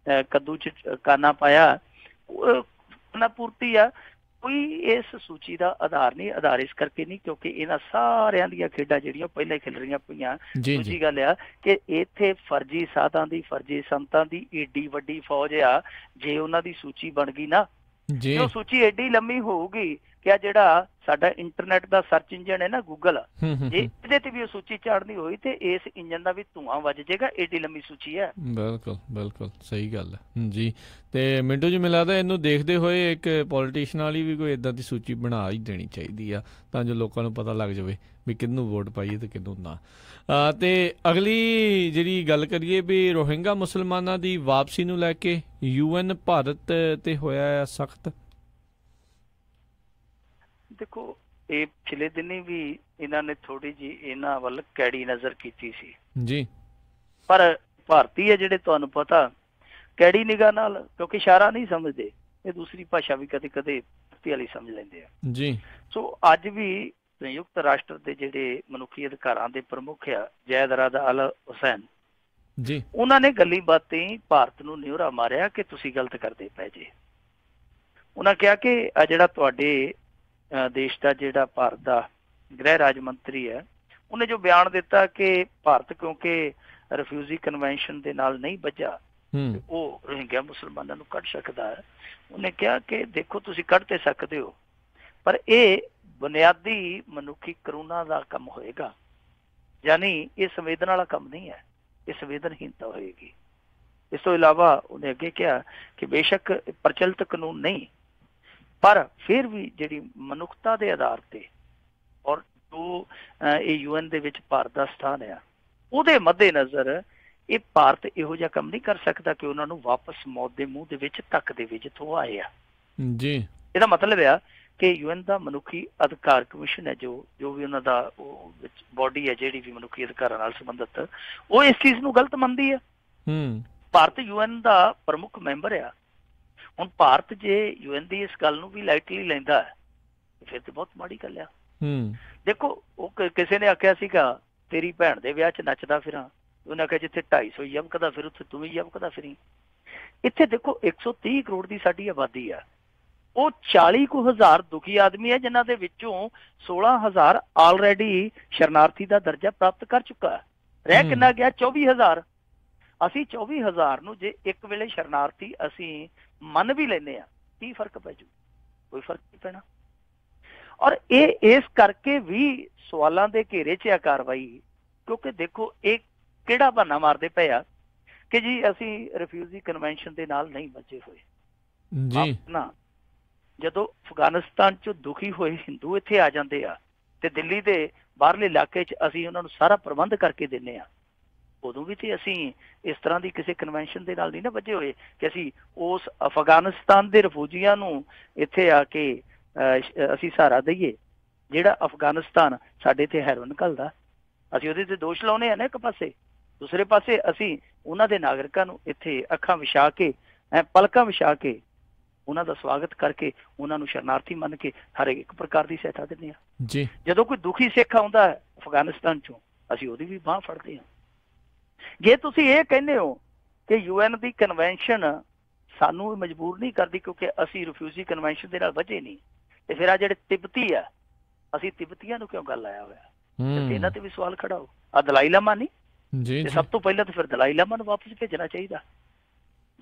ਕੱਦੂ 'ਚ ਕਾਨਾ ਪਾਇਆ, ਨਾ ਪੂਰਤੀ ਆ। ਕੋਈ ਇਸ ਸੂਚੀ ਦਾ ਆਧਾਰ ਨਹੀਂ। ਆਧਾਰ ਇਸ ਕਰਕੇ ਨਹੀਂ ਕਿਉਂਕਿ ਇਹਨਾਂ ਸਾਰਿਆਂ ਦੀਆਂ ਖੇਡਾਂ ਜਿਹੜੀਆਂ ਪਹਿਲਾਂ ਹੀ ਖਿਲ ਰਹੀਆਂ ਪਈਆਂ। ਦੂਜੀ ਗੱਲ ਆ ਕਿ ਇੱਥੇ ਫਰਜ਼ੀ ਸਾਧਾਂ ਦੀ, ਫਰਜ਼ੀ ਸੰਤਾਂ ਦੀ ਏਡੀ ਵੱਡੀ ਫੌਜ ਆ। ਜੇ ਉਹਨਾਂ ਦੀ ਸੂਚੀ ਬਣ ਗਈ ਨਾ, ਉਹ ਸੂਚੀ ਏਡੀ ਲੰਮੀ ਹੋਊਗੀ ਕਿ ਆ ਜਿਹੜਾ ਸਾਡਾ ਇੰਟਰਨੈਟ ਦਾ ਸਰਚ ਇੰਜਨ ਹੈ ਨਾ ਗੂਗਲ, ਜੇ ਇਹਦੇ ਤੇ ਵੀ ਸੂਚੀ ਚਾੜਨੀ ਹੋਈ ਤੇ ਇਸ ਇੰਜਨ ਦਾ ਵੀ ਧੂਆਂ ਵੱਜ ਜਾਏਗਾ, ਏਡੀ ਲੰਮੀ ਸੂਚੀ ਹੈ। ਬਿਲਕੁਲ ਬਿਲਕੁਲ ਸਹੀ ਗੱਲ ਹੈ ਜੀ। ਤੇ ਮਿੰਟੂ ਜੀ, ਮੈਨੂੰ ਲੱਗਦਾ ਇਹਨੂੰ ਦੇਖਦੇ ਹੋਏ ਇੱਕ ਪੋਲੀਟੀਸ਼ੀਅਨ ਵਾਲੀ ਵੀ ਕੋਈ ਇੱਦਾਂ ਦੀ ਸੂਚੀ ਬਣਾ ਹੀ ਦੇਣੀ ਚਾਹੀਦੀ ਆ, ਤਾਂ ਜੋ ਲੋਕਾਂ ਨੂੰ ਪਤਾ ਲੱਗ ਜਾਵੇ ਵੀ ਕਿਹਨੂੰ ਵੋਟ ਪਾਈਏ ਤੇ ਕਿਹਨੂੰ ਨਾ। ਤੇ ਅਗਲੀ ਜਿਹੜੀ ਗੱਲ ਕਰੀਏ ਵੀ ਰੋਹਿੰਗਾ ਮੁਸਲਮਾਨਾਂ ਦੀ ਵਾਪਸੀ ਨੂੰ ਲੈ ਕੇ UN ਭਾਰਤ ਤੇ ਹੋਇਆ ਸਖਤ। ਦੇਖੋ, ਇਹ ਪਿਛਲੇ ਦਿਨੀ ਵੀ ਇਹਨਾਂ ਨੇ ਥੋੜੀ ਜੀ ਇਹਨਾਂ ਵੱਲ ਕੈੜੀ ਨਜ਼ਰ ਕੀਤੀ ਸੀ ਜੀ, ਪਰ ਭਾਰਤੀ ਹੈ ਜਿਹੜੇ ਤੁਹਾਨੂੰ ਪਤਾ ਕੈੜੀ ਨਿਗਾਹ ਨਾਲ, ਕਿਉਂਕਿ ਇਸ਼ਾਰਾ ਨਹੀਂ ਸਮਝਦੇ, ਇਹ ਦੂਸਰੀ ਭਾਸ਼ਾ ਵੀ ਕਦੇ ਕਦੇ ਵਾਲੀ ਸਮਝ ਲੈਂਦੇ ਆ ਜੀ। ਸੋ ਅੱਜ ਵੀ ਸੰਯੁਕਤ ਰਾਸ਼ਟਰ ਦੇ ਜਿਹੜੇ ਮਨੁੱਖੀ ਅਧਿਕਾਰਾਂ ਦੇ ਪ੍ਰਮੁੱਖ ਆ ਜ਼ੈਦ ਰਾਦ ਅਲ ਹੁਸੈਨ ਜੀ, ਉਹਨਾਂ ਨੇ ਗੱਲੀ ਬਾਤੀਂ ਭਾਰਤ ਨੂੰ ਨਿਹਰਾ ਮਾਰਿਆ ਕਿ ਤੁਸੀਂ ਗਲਤ ਕਰਦੇ ਪਏ ਜੇ। ਉਹਨਾਂ ਕਿਹਾ ਕਿ ਆ ਜਿਹੜਾ ਤੁਹਾਡੇ ਦੇਸ਼ ਦਾ ਜਿਹੜਾ ਭਾਰਤ ਦਾ ਗ੍ਰਹਿ ਰਾਜ ਮੰਤਰੀ ਹੈ, ਉਹਨੇ ਜੋ ਬਿਆਨ ਦਿੱਤਾ ਕਿ ਭਾਰਤ ਕਿਉਂਕਿ ਰਿਫਿਊਜੀ ਕਨਵੈਨਸ਼ਨ ਦੇ ਨਾਲ ਨਹੀਂ ਬੱਝਾ, ਉਹ ਰੋਹਿੰਗਿਆ ਮੁਸਲਮਾਨਾਂ ਨੂੰ ਕੱਢ ਸਕਦਾ ਹੈ। ਉਹਨੇ ਕਿਹਾ ਕਿ ਦੇਖੋ ਤੁਸੀਂ ਕੱਢ ਤੇ ਸਕਦੇ ਹੋ, ਪਰ ਇਹ ਬੁਨਿਆਦੀ ਮਨੁੱਖੀ ਕਰੂਣਾ ਦਾ ਕੰਮ ਹੋਏਗਾ, ਯਾਨੀ ਇਹ ਸੰਵੇਦਨ ਵਾਲਾ ਕੰਮ ਨਹੀਂ ਹੈ, ਇਹ ਸੰਵੇਦਨਹੀਨਤਾ ਹੋਏਗੀ। ਇਸ ਤੋਂ ਇਲਾਵਾ ਉਹਨੇ ਅੱਗੇ ਕਿਹਾ ਕਿ ਬੇਸ਼ੱਕ ਪ੍ਰਚਲਿਤ ਕਾਨੂੰਨ ਨਹੀਂ, ਪਰ ਫਿਰ ਵੀ ਜਿਹੜੀ ਮਨੁੱਖਤਾ ਦੇ ਆਧਾਰ ਤੇ ਔਰ ਜੋ ਇਹ UN ਦੇ ਵਿੱਚ ਭਾਰਤ ਦਾ ਸਥਾਨ ਆ, ਉਹਦੇ ਮੱਦੇ ਨਜ਼ਰ ਇਹ ਭਾਰਤ ਇਹੋ ਜਿਹਾ ਕੰਮ ਨਹੀਂ ਕਰ ਸਕਦਾ ਕਿ ਉਹਨਾਂ ਨੂੰ ਵਾਪਸ ਮੌਤ ਦੇ ਮੂੰਹ ਦੇ ਵਿੱਚ ਧੱਕ ਦੇਵੇ ਜਿੱਥੋਂ ਆਏ ਆ ਜੀ। ਇਹਦਾ ਮਤਲਬ ਆ ਕਿ UN ਦਾ ਮਨੁੱਖੀ ਅਧਿਕਾਰ ਕਮਿਸ਼ਨ ਹੈ, ਜੋ ਵੀ ਉਹਨਾਂ ਦਾ ਉਹ ਵਿੱਚ ਬੋਡੀ ਹੈ ਜਿਹੜੀ ਵੀ ਮਨੁੱਖੀ ਅਧਿਕਾਰਾਂ ਨਾਲ ਸੰਬੰਧਿਤ, ਉਹ ਇਸ ਚੀਜ਼ ਨੂੰ ਗਲਤ ਮੰਨਦੀ ਹੈ। ਭਾਰਤ UN ਦਾ ਪ੍ਰਮੁੱਖ ਮੈਂਬਰ ਆ। ਹੁਣ ਭਾਰਤ ਜੇ UN ਦੀ ਇਸ ਗੱਲ ਨੂੰ ਵੀ ਲਾਈਟਲੀ ਲੈਂਦਾ ਹੈ ਫਿਰ ਤੇ ਬਹੁਤ ਮਾੜੀ ਗੱਲ ਆ। ਦੇਖੋ, ਉਹ ਕਿਸੇ ਨੇ ਆਖਿਆ ਸੀਗਾ ਤੇਰੀ ਭੈਣ ਦੇ ਵਿਆਹ 'ਚ ਨੱਚਦਾ ਫਿਰਾਂ, ਉਹਨੇ ਆਖਿਆ ਜਿੱਥੇ 250 ਯਮਕਦਾ ਫਿਰ ਉੱਥੇ ਤੂੰ ਵੀ ਯਮਕਦਾ ਫਿਰੀ। ਇੱਥੇ ਦੇਖੋ 130 ਕਰੋੜ ਦੀ ਸਾਡੀ ਆਬਾਦੀ ਆ, ਉਹ 40 ਕੁ ਹਜ਼ਾਰ ਦੁਖੀ ਆਦਮੀ ਹੈ ਜਿਨ੍ਹਾਂ ਦੇ ਵਿੱਚੋਂ 16,000 ਆਲਰੇਡੀ ਸ਼ਰਨਾਰਥੀ ਦਾ ਦਰਜਾ ਪ੍ਰਾਪਤ ਕਰ ਚੁੱਕਾ ਹੈ। ਰਹਿ ਕਿੰਨਾ ਗਿਆ? 24,000। ਅਸੀਂ 24,000 ਨੂੰ ਜੇ ਇੱਕ ਵੇਲੇ ਸ਼ਰਨਾਰਥੀ ਅਸੀਂ ਮੰਨ ਵੀ ਲੈਂਦੇ ਆ, ਕੀ ਫਰਕ ਪੈ ਜੂ? ਕੋਈ ਫਰਕ ਨਹੀਂ ਪੈਣਾ। ਔਰ ਇਹ ਇਸ ਕਰਕੇ ਵੀ ਸਵਾਲਾਂ ਦੇ ਘੇਰੇ 'ਚ ਆ ਕਾਰਵਾਈ, ਕਿਉਂਕਿ ਦੇਖੋ ਇਹ ਕਿਹੜਾ ਬਹਾਨਾ ਮਾਰਦੇ ਪਏ ਆ ਕਿ ਜੀ ਅਸੀਂ ਰਿਫਿਊਜੀ ਕਨਵੈਨਸ਼ਨ ਦੇ ਨਾਲ ਨਹੀਂ ਬੱਝੇ ਹੋਏ ਜੀ ਨਾ। ਜਦੋਂ ਅਫਗਾਨਿਸਤਾਨ 'ਚ ਦੁਖੀ ਹੋਏ ਹਿੰਦੂ ਇੱਥੇ ਆ ਜਾਂਦੇ ਆ ਤੇ ਦਿੱਲੀ ਦੇ ਬਾਹਰਲੇ ਇਲਾਕੇ 'ਚ ਅਸੀਂ ਉਹਨਾਂ ਨੂੰ ਸਾਰਾ ਪ੍ਰਬੰਧ ਕਰਕੇ ਦਿੰਦੇ ਆ, ਉਦੋਂ ਵੀ ਤੇ ਅਸੀਂ ਇਸ ਤਰ੍ਹਾਂ ਦੀ ਕਿਸੇ ਕਨਵੈਨਸ਼ਨ ਦੇ ਨਾਲ ਨਹੀਂ ਨਾ ਬੱਝੇ ਹੋਏ ਕਿ ਅਸੀਂ ਉਸ ਅਫਗਾਨਿਸਤਾਨ ਦੇ ਰਿਫਿਊਜੀਆਂ ਨੂੰ ਇੱਥੇ ਆ ਕੇ ਅਸੀਂ ਸਹਾਰਾ ਦਈਏ। ਜਿਹੜਾ ਅਫਗਾਨਿਸਤਾਨ ਸਾਡੇ ਤੇ ਹੈਰੋਇਨ ਘੱਲਦਾ, ਅਸੀਂ ਉਹਦੇ ਤੇ ਦੋਸ਼ ਲਾਉਨੇ ਆ ਨਾ ਇੱਕ ਪਾਸੇ, ਦੂਸਰੇ ਪਾਸੇ ਅਸੀਂ ਉਹਨਾਂ ਦੇ ਨਾਗਰਿਕਾਂ ਨੂੰ ਇੱਥੇ ਅੱਖਾਂ ਵਿਛਾ ਕੇ ਪਲਕਾਂ ਵਿਛਾ ਕੇ ਉਹਨਾਂ ਦਾ ਸਵਾਗਤ ਕਰਕੇ ਉਹਨਾਂ ਨੂੰ ਸ਼ਰਨਾਰਥੀ ਮੰਨ ਕੇ ਹਰ ਇੱਕ ਪ੍ਰਕਾਰ ਦੀ ਸਹਾਇਤਾ ਦਿੰਦੇ ਆ ਜੀ। ਜਦੋਂ ਕੋਈ ਦੁਖੀ ਸਿੱਖ ਆਉਂਦਾ ਹੈ ਅਫਗਾਨਿਸਤਾਨ ਚੋਂ, ਅਸੀਂ ਉਹਦੀ ਵੀ ਬਾਂਹ ਫੜਦੇ ਹਾਂ। ਜੇ ਤੁਸੀਂ ਇਹ ਕਹਿੰਦੇ ਹੋ ਕਿ UN ਦੀ ਕਨਵੈਨਸ਼ਨ ਸਾਨੂੰ ਮਜਬੂਰ ਨਹੀਂ ਕਰਦੀ ਕਿਉਂਕਿ ਅਸੀਂ ਰਿਫਿਊਜੀ ਕਨਵੈਨਸ਼ਨ ਦੇ ਨਾਲ ਬੱਝੇ ਨਹੀਂ, ਤੇ ਫਿਰ ਆ ਜਿਹੜੇ ਤਿੱਬਤੀ ਆ, ਅਸੀਂ ਤਿੱਬਤੀਆਂ ਨੂੰ ਕਿਉਂ ਗੱਲ ਆਇਆ ਹੋਇਆ? ਇਹਨਾਂ ਤੇ ਵੀ ਸਵਾਲ ਖੜਾ ਹੋ। ਆ ਦਲਾਈ ਲਾਮਾ ਨਹੀਂ, ਸਭ ਤੋਂ ਪਹਿਲਾਂ ਤਾਂ ਫਿਰ ਦਲਾਈ ਲਾਮਾ ਨੂੰ ਵਾਪਸ ਭੇਜਣਾ ਚਾਹੀਦਾ।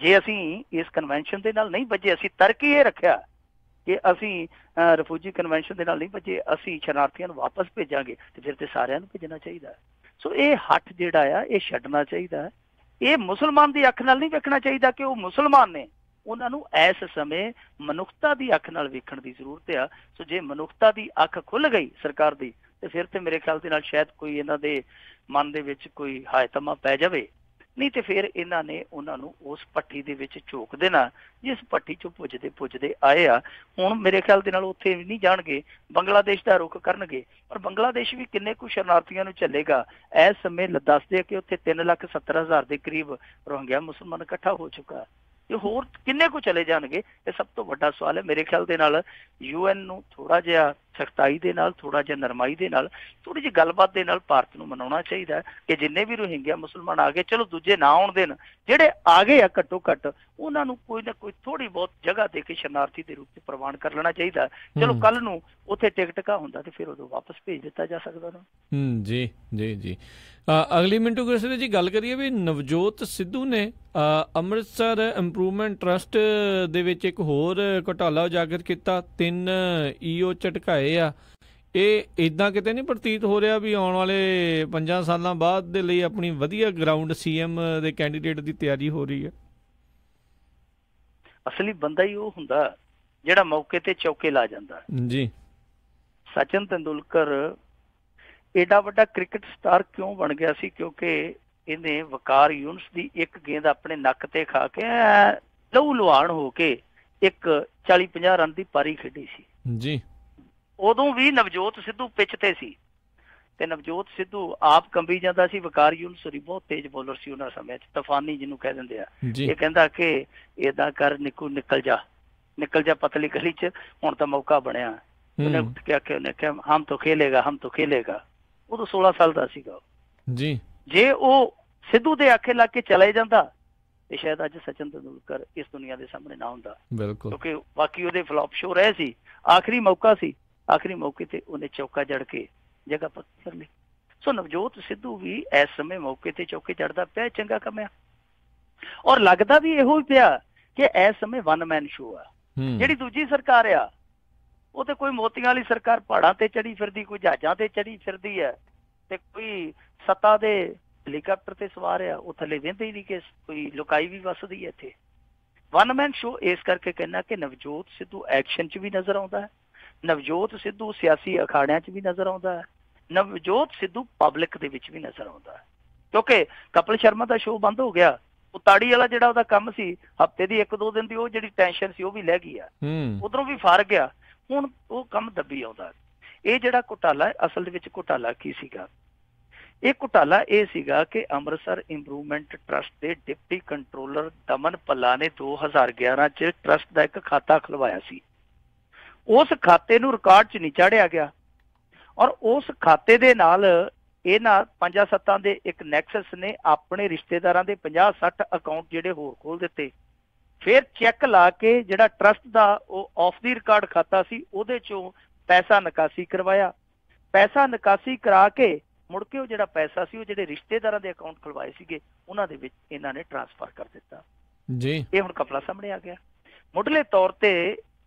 ਜੇ ਅਸੀਂ ਇਸ ਕਨਵੈਨਸ਼ਨ ਦੇ ਨਾਲ ਨਹੀਂ ਬੱਝੇ, ਅਸੀਂ ਤਰਕ ਹੀ ਇਹ ਰੱਖਿਆ ਕਿ ਅਸੀਂ ਰਿਫਿਊਜੀ ਕਨਵੈਨਸ਼ਨ ਦੇ ਨਾਲ ਨਹੀਂ ਬੱਝੇ, ਅਸੀਂ ਸ਼ਰਨਾਰਥੀਆਂ ਨੂੰ ਵਾਪਸ ਭੇਜਾਂਗੇ, ਤੇ ਫਿਰ ਤੇ ਸਾਰਿਆਂ ਨੂੰ ਭੇਜਣਾ ਚਾਹੀਦਾ। ਸੋ ਇਹ ਹੱਠ ਜਿਹੜਾ ਆ ਇਹ ਛੱਡਣਾ ਚਾਹੀਦਾ। ਇਹ ਮੁਸਲਮਾਨ ਦੀ ਅੱਖ ਨਾਲ ਨਹੀਂ ਵੇਖਣਾ ਚਾਹੀਦਾ ਕਿ ਉਹ ਮੁਸਲਮਾਨ ਨੇ, ਉਹਨਾਂ ਨੂੰ ਇਸ ਸਮੇਂ ਮਨੁੱਖਤਾ ਦੀ ਅੱਖ ਨਾਲ ਵੇਖਣ ਦੀ ਜ਼ਰੂਰਤ ਆ। ਸੋ ਜੇ ਮਨੁੱਖਤਾ ਦੀ ਅੱਖ ਖੁੱਲ ਗਈ ਸਰਕਾਰ ਦੀ, ਤੇ ਫਿਰ ਤੇ ਮੇਰੇ ਖਿਆਲ ਦੇ ਨਾਲ ਸ਼ਾਇਦ ਕੋਈ ਇਹਨਾਂ ਦੇ ਮਨ ਦੇ ਵਿੱਚ ਕੋਈ ਹਾਇਤਮਾ ਪੈ ਜਾਵੇ, ਨਹੀਂ ਤੇ ਫਿਰ ਇਹਨਾਂ ਨੇ ਉਹਨਾਂ ਨੂੰ ਉਸ ਭੱਠੀ ਦੇ ਵਿੱਚ ਝੋਕ ਦੇਣਾ ਜਿਸ ਭੱਠੀ ਚੋਂ ਪੁੱਜਦੇ ਆਏ ਆ। ਹੁਣ ਮੇਰੇ ਖਿਆਲ ਦੇ ਨਾਲ ਉੱਥੇ ਵੀ ਨਹੀਂ ਜਾਣਗੇ, ਬੰਗਲਾਦੇਸ਼ ਦਾ ਰੁਖ ਕਰਨਗੇ। ਪਰ ਬੰਗਲਾਦੇਸ਼ ਵੀ ਕਿੰਨੇ ਕੁ ਸ਼ਰਨਾਰਥੀਆਂ ਨੂੰ ਝੱਲੇਗਾ? ਇਸ ਸਮੇਂ ਦੱਸਦੇ ਕਿ ਉੱਥੇ 3,70,000 ਦੇ ਕਰੀਬ ਰੋਹਿੰਗਿਆ ਮੁਸਲਮਾਨ ਇਕੱਠਾ ਹੋ ਚੁੱਕਾ। ਇਹ ਹੋਰ ਕਿੰਨੇ ਕੁ ਚਲੇ ਜਾਣਗੇ? ਇਹ ਸਭ ਤੋਂ ਵੱਡਾ ਸਵਾਲ ਹੈ। ਮੇਰੇ ਖਿਆਲ ਦੇ ਨਾਲ UN ਨੂੰ ਥੋੜਾ ਜਿਹਾ ਸਖਤਾਈ ਦੇ ਨਾਲ, ਥੋੜਾ ਜਿਹਾ ਨਰਮਾਈ ਦੇ ਨਾਲ, ਥੋੜੀ ਜਿਹੀ ਗੱਲਬਾਤ ਦੇ ਨਾਲ ਭਾਰਤ ਨੂੰ ਮਨਾਉਣਾ ਚਾਹੀਦਾ ਕਿ ਜਿੰਨੇ ਵੀ ਰੋਹਿੰਗਿਆ ਮੁਸਲਮਾਨ ਆ ਗਏ, ਚਲੋ ਦੂਜੇ ਨਾ ਆਉਣ ਦੇਣ, ਜਿਹੜੇ ਆ ਗਏ ਆ ਘੱਟੋ ਘੱਟ ਉਹਨਾਂ ਨੂੰ ਕੋਈ ਨਾ ਕੋਈ ਥੋੜੀ ਬਹੁਤ ਜਗ੍ਹਾ ਦੇ ਕੇ ਸ਼ਰਨਾਰਥੀ ਦੇ ਰੂਪ ਚ ਪ੍ਰਵਾਨ ਕਰ ਲੈਣਾ ਚਾਹੀਦਾ। ਚਲੋ ਕੱਲ ਨੂੰ ਉੱਥੇ ਟਿਕਟਕਾ ਹੁੰਦਾ ਤੇ ਫਿਰ ਉਦੋਂ ਵਾਪਸ ਭੇਜ ਦਿੱਤਾ ਜਾ ਸਕਦਾ ਨਾ। ਜੀ ਜੀ ਜੀ। ਅਗਲੀ ਮਿੰਟੂ ਗੁਰਸੇਵਕ ਜੀ ਗੱਲ ਕਰੀਏ ਵੀ ਨਵਜੋਤ ਸਿੱਧੂ ਨੇ ਅੰਮ੍ਰਿਤਸਰ ਇੰਪਰੂਵਮੈਂਟ ਟਰਸਟ ਦੇ ਵਿੱਚ ਇੱਕ ਹੋਰ ਘੁਟਾਲਾ ਉਜਾਗਰ ਕੀਤਾ, 3 ਈਓ ਝਟਕਾਏ ਆ। ਇਹ ਇਦਾਂ ਕਿਤੇ ਨਹੀਂ ਪ੍ਰਤੀਤ ਹੋ ਰਿਹਾ ਵੀ ਆਉਣ ਵਾਲੇ 5 ਸਾਲਾਂ ਬਾਅਦ ਦੇ ਲਈ ਆਪਣੀ ਵਧੀਆ ਗਰਾਊਂਡ ਸੀਐਮ ਦੇ ਕੈਂਡੀਡੇਟ ਦੀ ਤਿਆਰੀ ਹੋ ਰਹੀ ਹੈ? ਅਸਲੀ ਬੰਦਾ ਹੀ ਉਹ ਹੁੰਦਾ ਜਿਹੜਾ ਮੌਕੇ ਤੇ ਚੌਕੇ ਲਾ ਜਾਂਦਾ ਜੀ। ਸਚਿਨ ਤੰਦੂਲਕਰ ਏਡਾ ਵੱਡਾ ਕ੍ਰਿਕਟ ਸਟਾਰ ਕਿਉਂ ਬਣ ਗਿਆ ਸੀ? ਕਿਉਂਕਿ ਇਹਨੇ ਵਕਾਰ ਯੂਨਸ ਦੀ ਇੱਕ ਗੇਂਦ ਆਪਣੇ ਨੱਕ ਤੇ ਖਾ ਕੇ ਲਹੂ ਲੁਹਾਨ ਹੋ ਕੇ ਇੱਕ 40-50 ਰਨ ਦੀ ਪਾਰੀ ਖੇਡੀ ਸੀ ਜੀ। ਉਦੋਂ ਵੀ ਨਵਜੋਤ ਸਿੱਧੂ ਪਿੱਚ ਤੇ ਸੀ ਤੇ ਨਵਜੋਤ ਸਿੱਧੂ ਆਪ ਕੰਬੀ ਜਾਂਦਾ ਸੀ। ਵਕਾਰ ਯੂਨਸ ਬਹੁਤ ਤੇਜ਼ ਬੋਲਰ ਸੀ ਉਹਨਾਂ ਸਮੇਂ 'ਚ, ਤੂਫਾਨੀ ਜਿਹਨੂੰ ਕਹਿ ਦਿੰਦੇ ਆ। ਇਹ ਕਹਿੰਦਾ ਕਿ ਏਦਾਂ ਕਰ ਨਿੱਕੂ, ਨਿਕਲ ਜਾ ਪਤਲੀ ਗਲੀ 'ਚ, ਹੁਣ ਤਾਂ ਮੌਕਾ ਬਣਿਆ। ਉਹਨੇ ਉੱਠ ਕੇ ਆਖਿਆ, ਉਹਨੇ ਕਿਹਾ ਹਮ ਤੋਂ ਖੇਲੇਗਾ। ਉਦੋਂ 16 ਸਾਲ ਦਾ ਸੀਗਾ ਜੀ। ਜੇ ਉਹ ਸਿੱਧੂ ਦੇ ਆਖੇ ਲੱਗ ਕੇ ਚਲੇ ਜਾਂਦਾ ਤੇ ਸ਼ਾਇਦ ਅੱਜ ਸਚਿਨ ਤੰਦੂਲਕਰ ਇਸ ਦੁਨੀਆ ਦੇ ਸਾਹਮਣੇ ਨਾ ਹੁੰਦਾ, ਕਿਉਂਕਿ ਬਾਕੀ ਉਹਦੇ ਫਲॉप ਸ਼ੋ ਰਹੇ ਸੀ। ਆਖਰੀ ਮੌਕਾ ਸੀ, ਆਖਰੀ ਮੌਕੇ ਤੇ ਉਹਨੇ ਚੌਕਾ ਜੜ ਕੇ ਜਗ੍ਹਾ ਪੱਕੀ ਕਰ ਲਈ। ਸੋ ਨਵਜੋਤ ਸਿੱਧੂ ਵੀ ਇਸ ਸਮੇਂ ਮੌਕੇ ਤੇ ਚੌਕੇ ਜੜਦਾ ਪਿਆ, ਚੰਗਾ ਕੰਮ ਆ। ਔਰ ਲੱਗਦਾ ਵੀ ਇਹੋ ਹੀ ਪਿਆ ਕਿ ਇਸ ਸਮੇਂ 1 ਮੈਨ ਸ਼ੋ ਆ। ਜਿਹੜੀ ਦੂਜੀ ਸਰਕਾਰ ਆ ਉਹ ਤੇ ਕੋਈ ਮੋਤੀਆਂ ਵਾਲੀ ਸਰਕਾਰ ਪਹਾੜਾਂ ਤੇ ਚੜੀ ਫਿਰਦੀ, ਕੋਈ ਜਹਾਜ਼ਾਂ ਤੇ ਚੜੀ ਫਿਰਦੀ ਹੈ ਤੇ ਕੋਈ ਸੱਤਾ ਦੇ ਹੈਲੀਕਾਪਟਰ ਤੇ ਸਵਾਰ ਆ, ਉਹ ਥੱਲੇ ਵਹਿੰਦੇ ਹੀ ਨਹੀਂ ਕਿ ਕੋਈ ਲੁਕਾਈ ਵੀ ਵਸਦੀ ਹੈ ਇੱਥੇ। 1 ਮੈਨ ਸ਼ੋ ਇਸ ਕਰਕੇ ਕਹਿਣਾ ਕਿ ਨਵਜੋਤ ਸਿੱਧੂ ਐਕਸ਼ਨ 'ਚ ਵੀ ਨਜ਼ਰ ਆਉਂਦਾ ਹੈ, ਨਵਜੋਤ ਸਿੱਧੂ ਸਿਆਸੀ ਅਖਾੜਿਆਂ 'ਚ ਵੀ ਨਜ਼ਰ ਆਉਂਦਾ ਹੈ, ਨਵਜੋਤ ਸਿੱਧੂ ਪਬਲਿਕ ਦੇ ਵਿੱਚ ਵੀ ਨਜ਼ਰ ਆਉਂਦਾ ਹੈ। ਕਿਉਂਕਿ ਕਪਿਲ ਸ਼ਰਮਾ ਦਾ ਸ਼ੋਅ ਬੰਦ ਹੋ ਗਿਆ, ਉਹ ਤਾੜੀ ਵਾਲਾ ਜਿਹੜਾ ਉਹਦਾ ਕੰਮ ਸੀ ਹਫ਼ਤੇ ਦੀ 1-2 ਦਿਨ ਦੀ, ਉਹ ਜਿਹੜੀ ਟੈਨਸ਼ਨ ਸੀ ਉਹ ਵੀ ਲੈ ਗਈ ਆ, ਉਧਰੋਂ ਵੀ ਫਰ ਗਿਆ। ਹੁਣ ਉਹ ਕੰਮ ਦੱਬੀ ਆਉਂਦਾ। ਇਹ ਜਿਹੜਾ ਘੁਟਾਲਾ ਅਸਲ ਦੇ ਵਿੱਚ ਘੁਟਾਲਾ ਕੀ ਸੀਗਾ? ਇਹ ਘੁਟਾਲਾ ਇਹ ਸੀਗਾ ਕਿ ਅੰਮ੍ਰਿਤਸਰ ਇੰਪਰੂਵਮੈਂਟ ਟਰਸਟ ਦੇ ਡਿਪਟੀ ਕੰਟਰੋਲਰ ਦਮਨ ਪੱਲਾ ਨੇ 2011 'ਚ ਟਰਸਟ ਦਾ ਇੱਕ ਖਾਤਾ ਖੁਲਵਾਇਆ ਸੀ। ਉਸ ਖਾਤੇ ਨੂੰ ਰਿਕਾਰਡ 'ਚ ਨਹੀਂ ਚਾੜਿਆ ਗਿਆ ਔਰ ਉਸ ਖਾਤੇ ਦੇ ਨਾਲ ਇਹਨਾਂ 5-7 ਦੇ ਇੱਕ ਨੈਕਸਸ ਨੇ ਆਪਣੇ ਰਿਸ਼ਤੇਦਾਰਾਂ ਦੇ 50-60 ਅਕਾਊਂਟ ਜਿਹੜੇ ਹੋਰ ਖੋਲ ਦਿੱਤੇ। ਫਿਰ ਚੈੱਕ ਲਾ ਕੇ ਜਿਹੜਾ ਟਰਸਟ ਦਾ ਉਹ ਆਫ ਦੀ ਰਿਕਾਰਡ ਖਾਤਾ ਸੀ ਉਹਦੇ ਚੋਂ ਪੈਸਾ ਨਿਕਾਸੀ ਕਰਵਾਇਆ। ਪੈਸਾ ਨਿਕਾਸੀ ਕਰਾ ਕੇ ਮੁੜ ਕੇ ਉਹ ਜਿਹੜਾ ਪੈਸਾ ਸੀ ਉਹ ਜਿਹੜੇ ਰਿਸ਼ਤੇਦਾਰਾਂ ਦੇ ਅਕਾਊਂਟ ਖੁਲਵਾਏ ਸੀਗੇ ਉਹਨਾਂ ਦੇ ਵਿੱਚ ਇਹਨਾਂ ਨੇ ਟ੍ਰਾਂਸਫਰ ਕਰ ਦਿੱਤਾ ਜੀ। ਇਹ ਹੁਣ ਘਪਲਾ ਸਾਹਮਣੇ ਆ ਗਿਆ। ਮੁੱਢਲੇ ਤੌਰ ਤੇ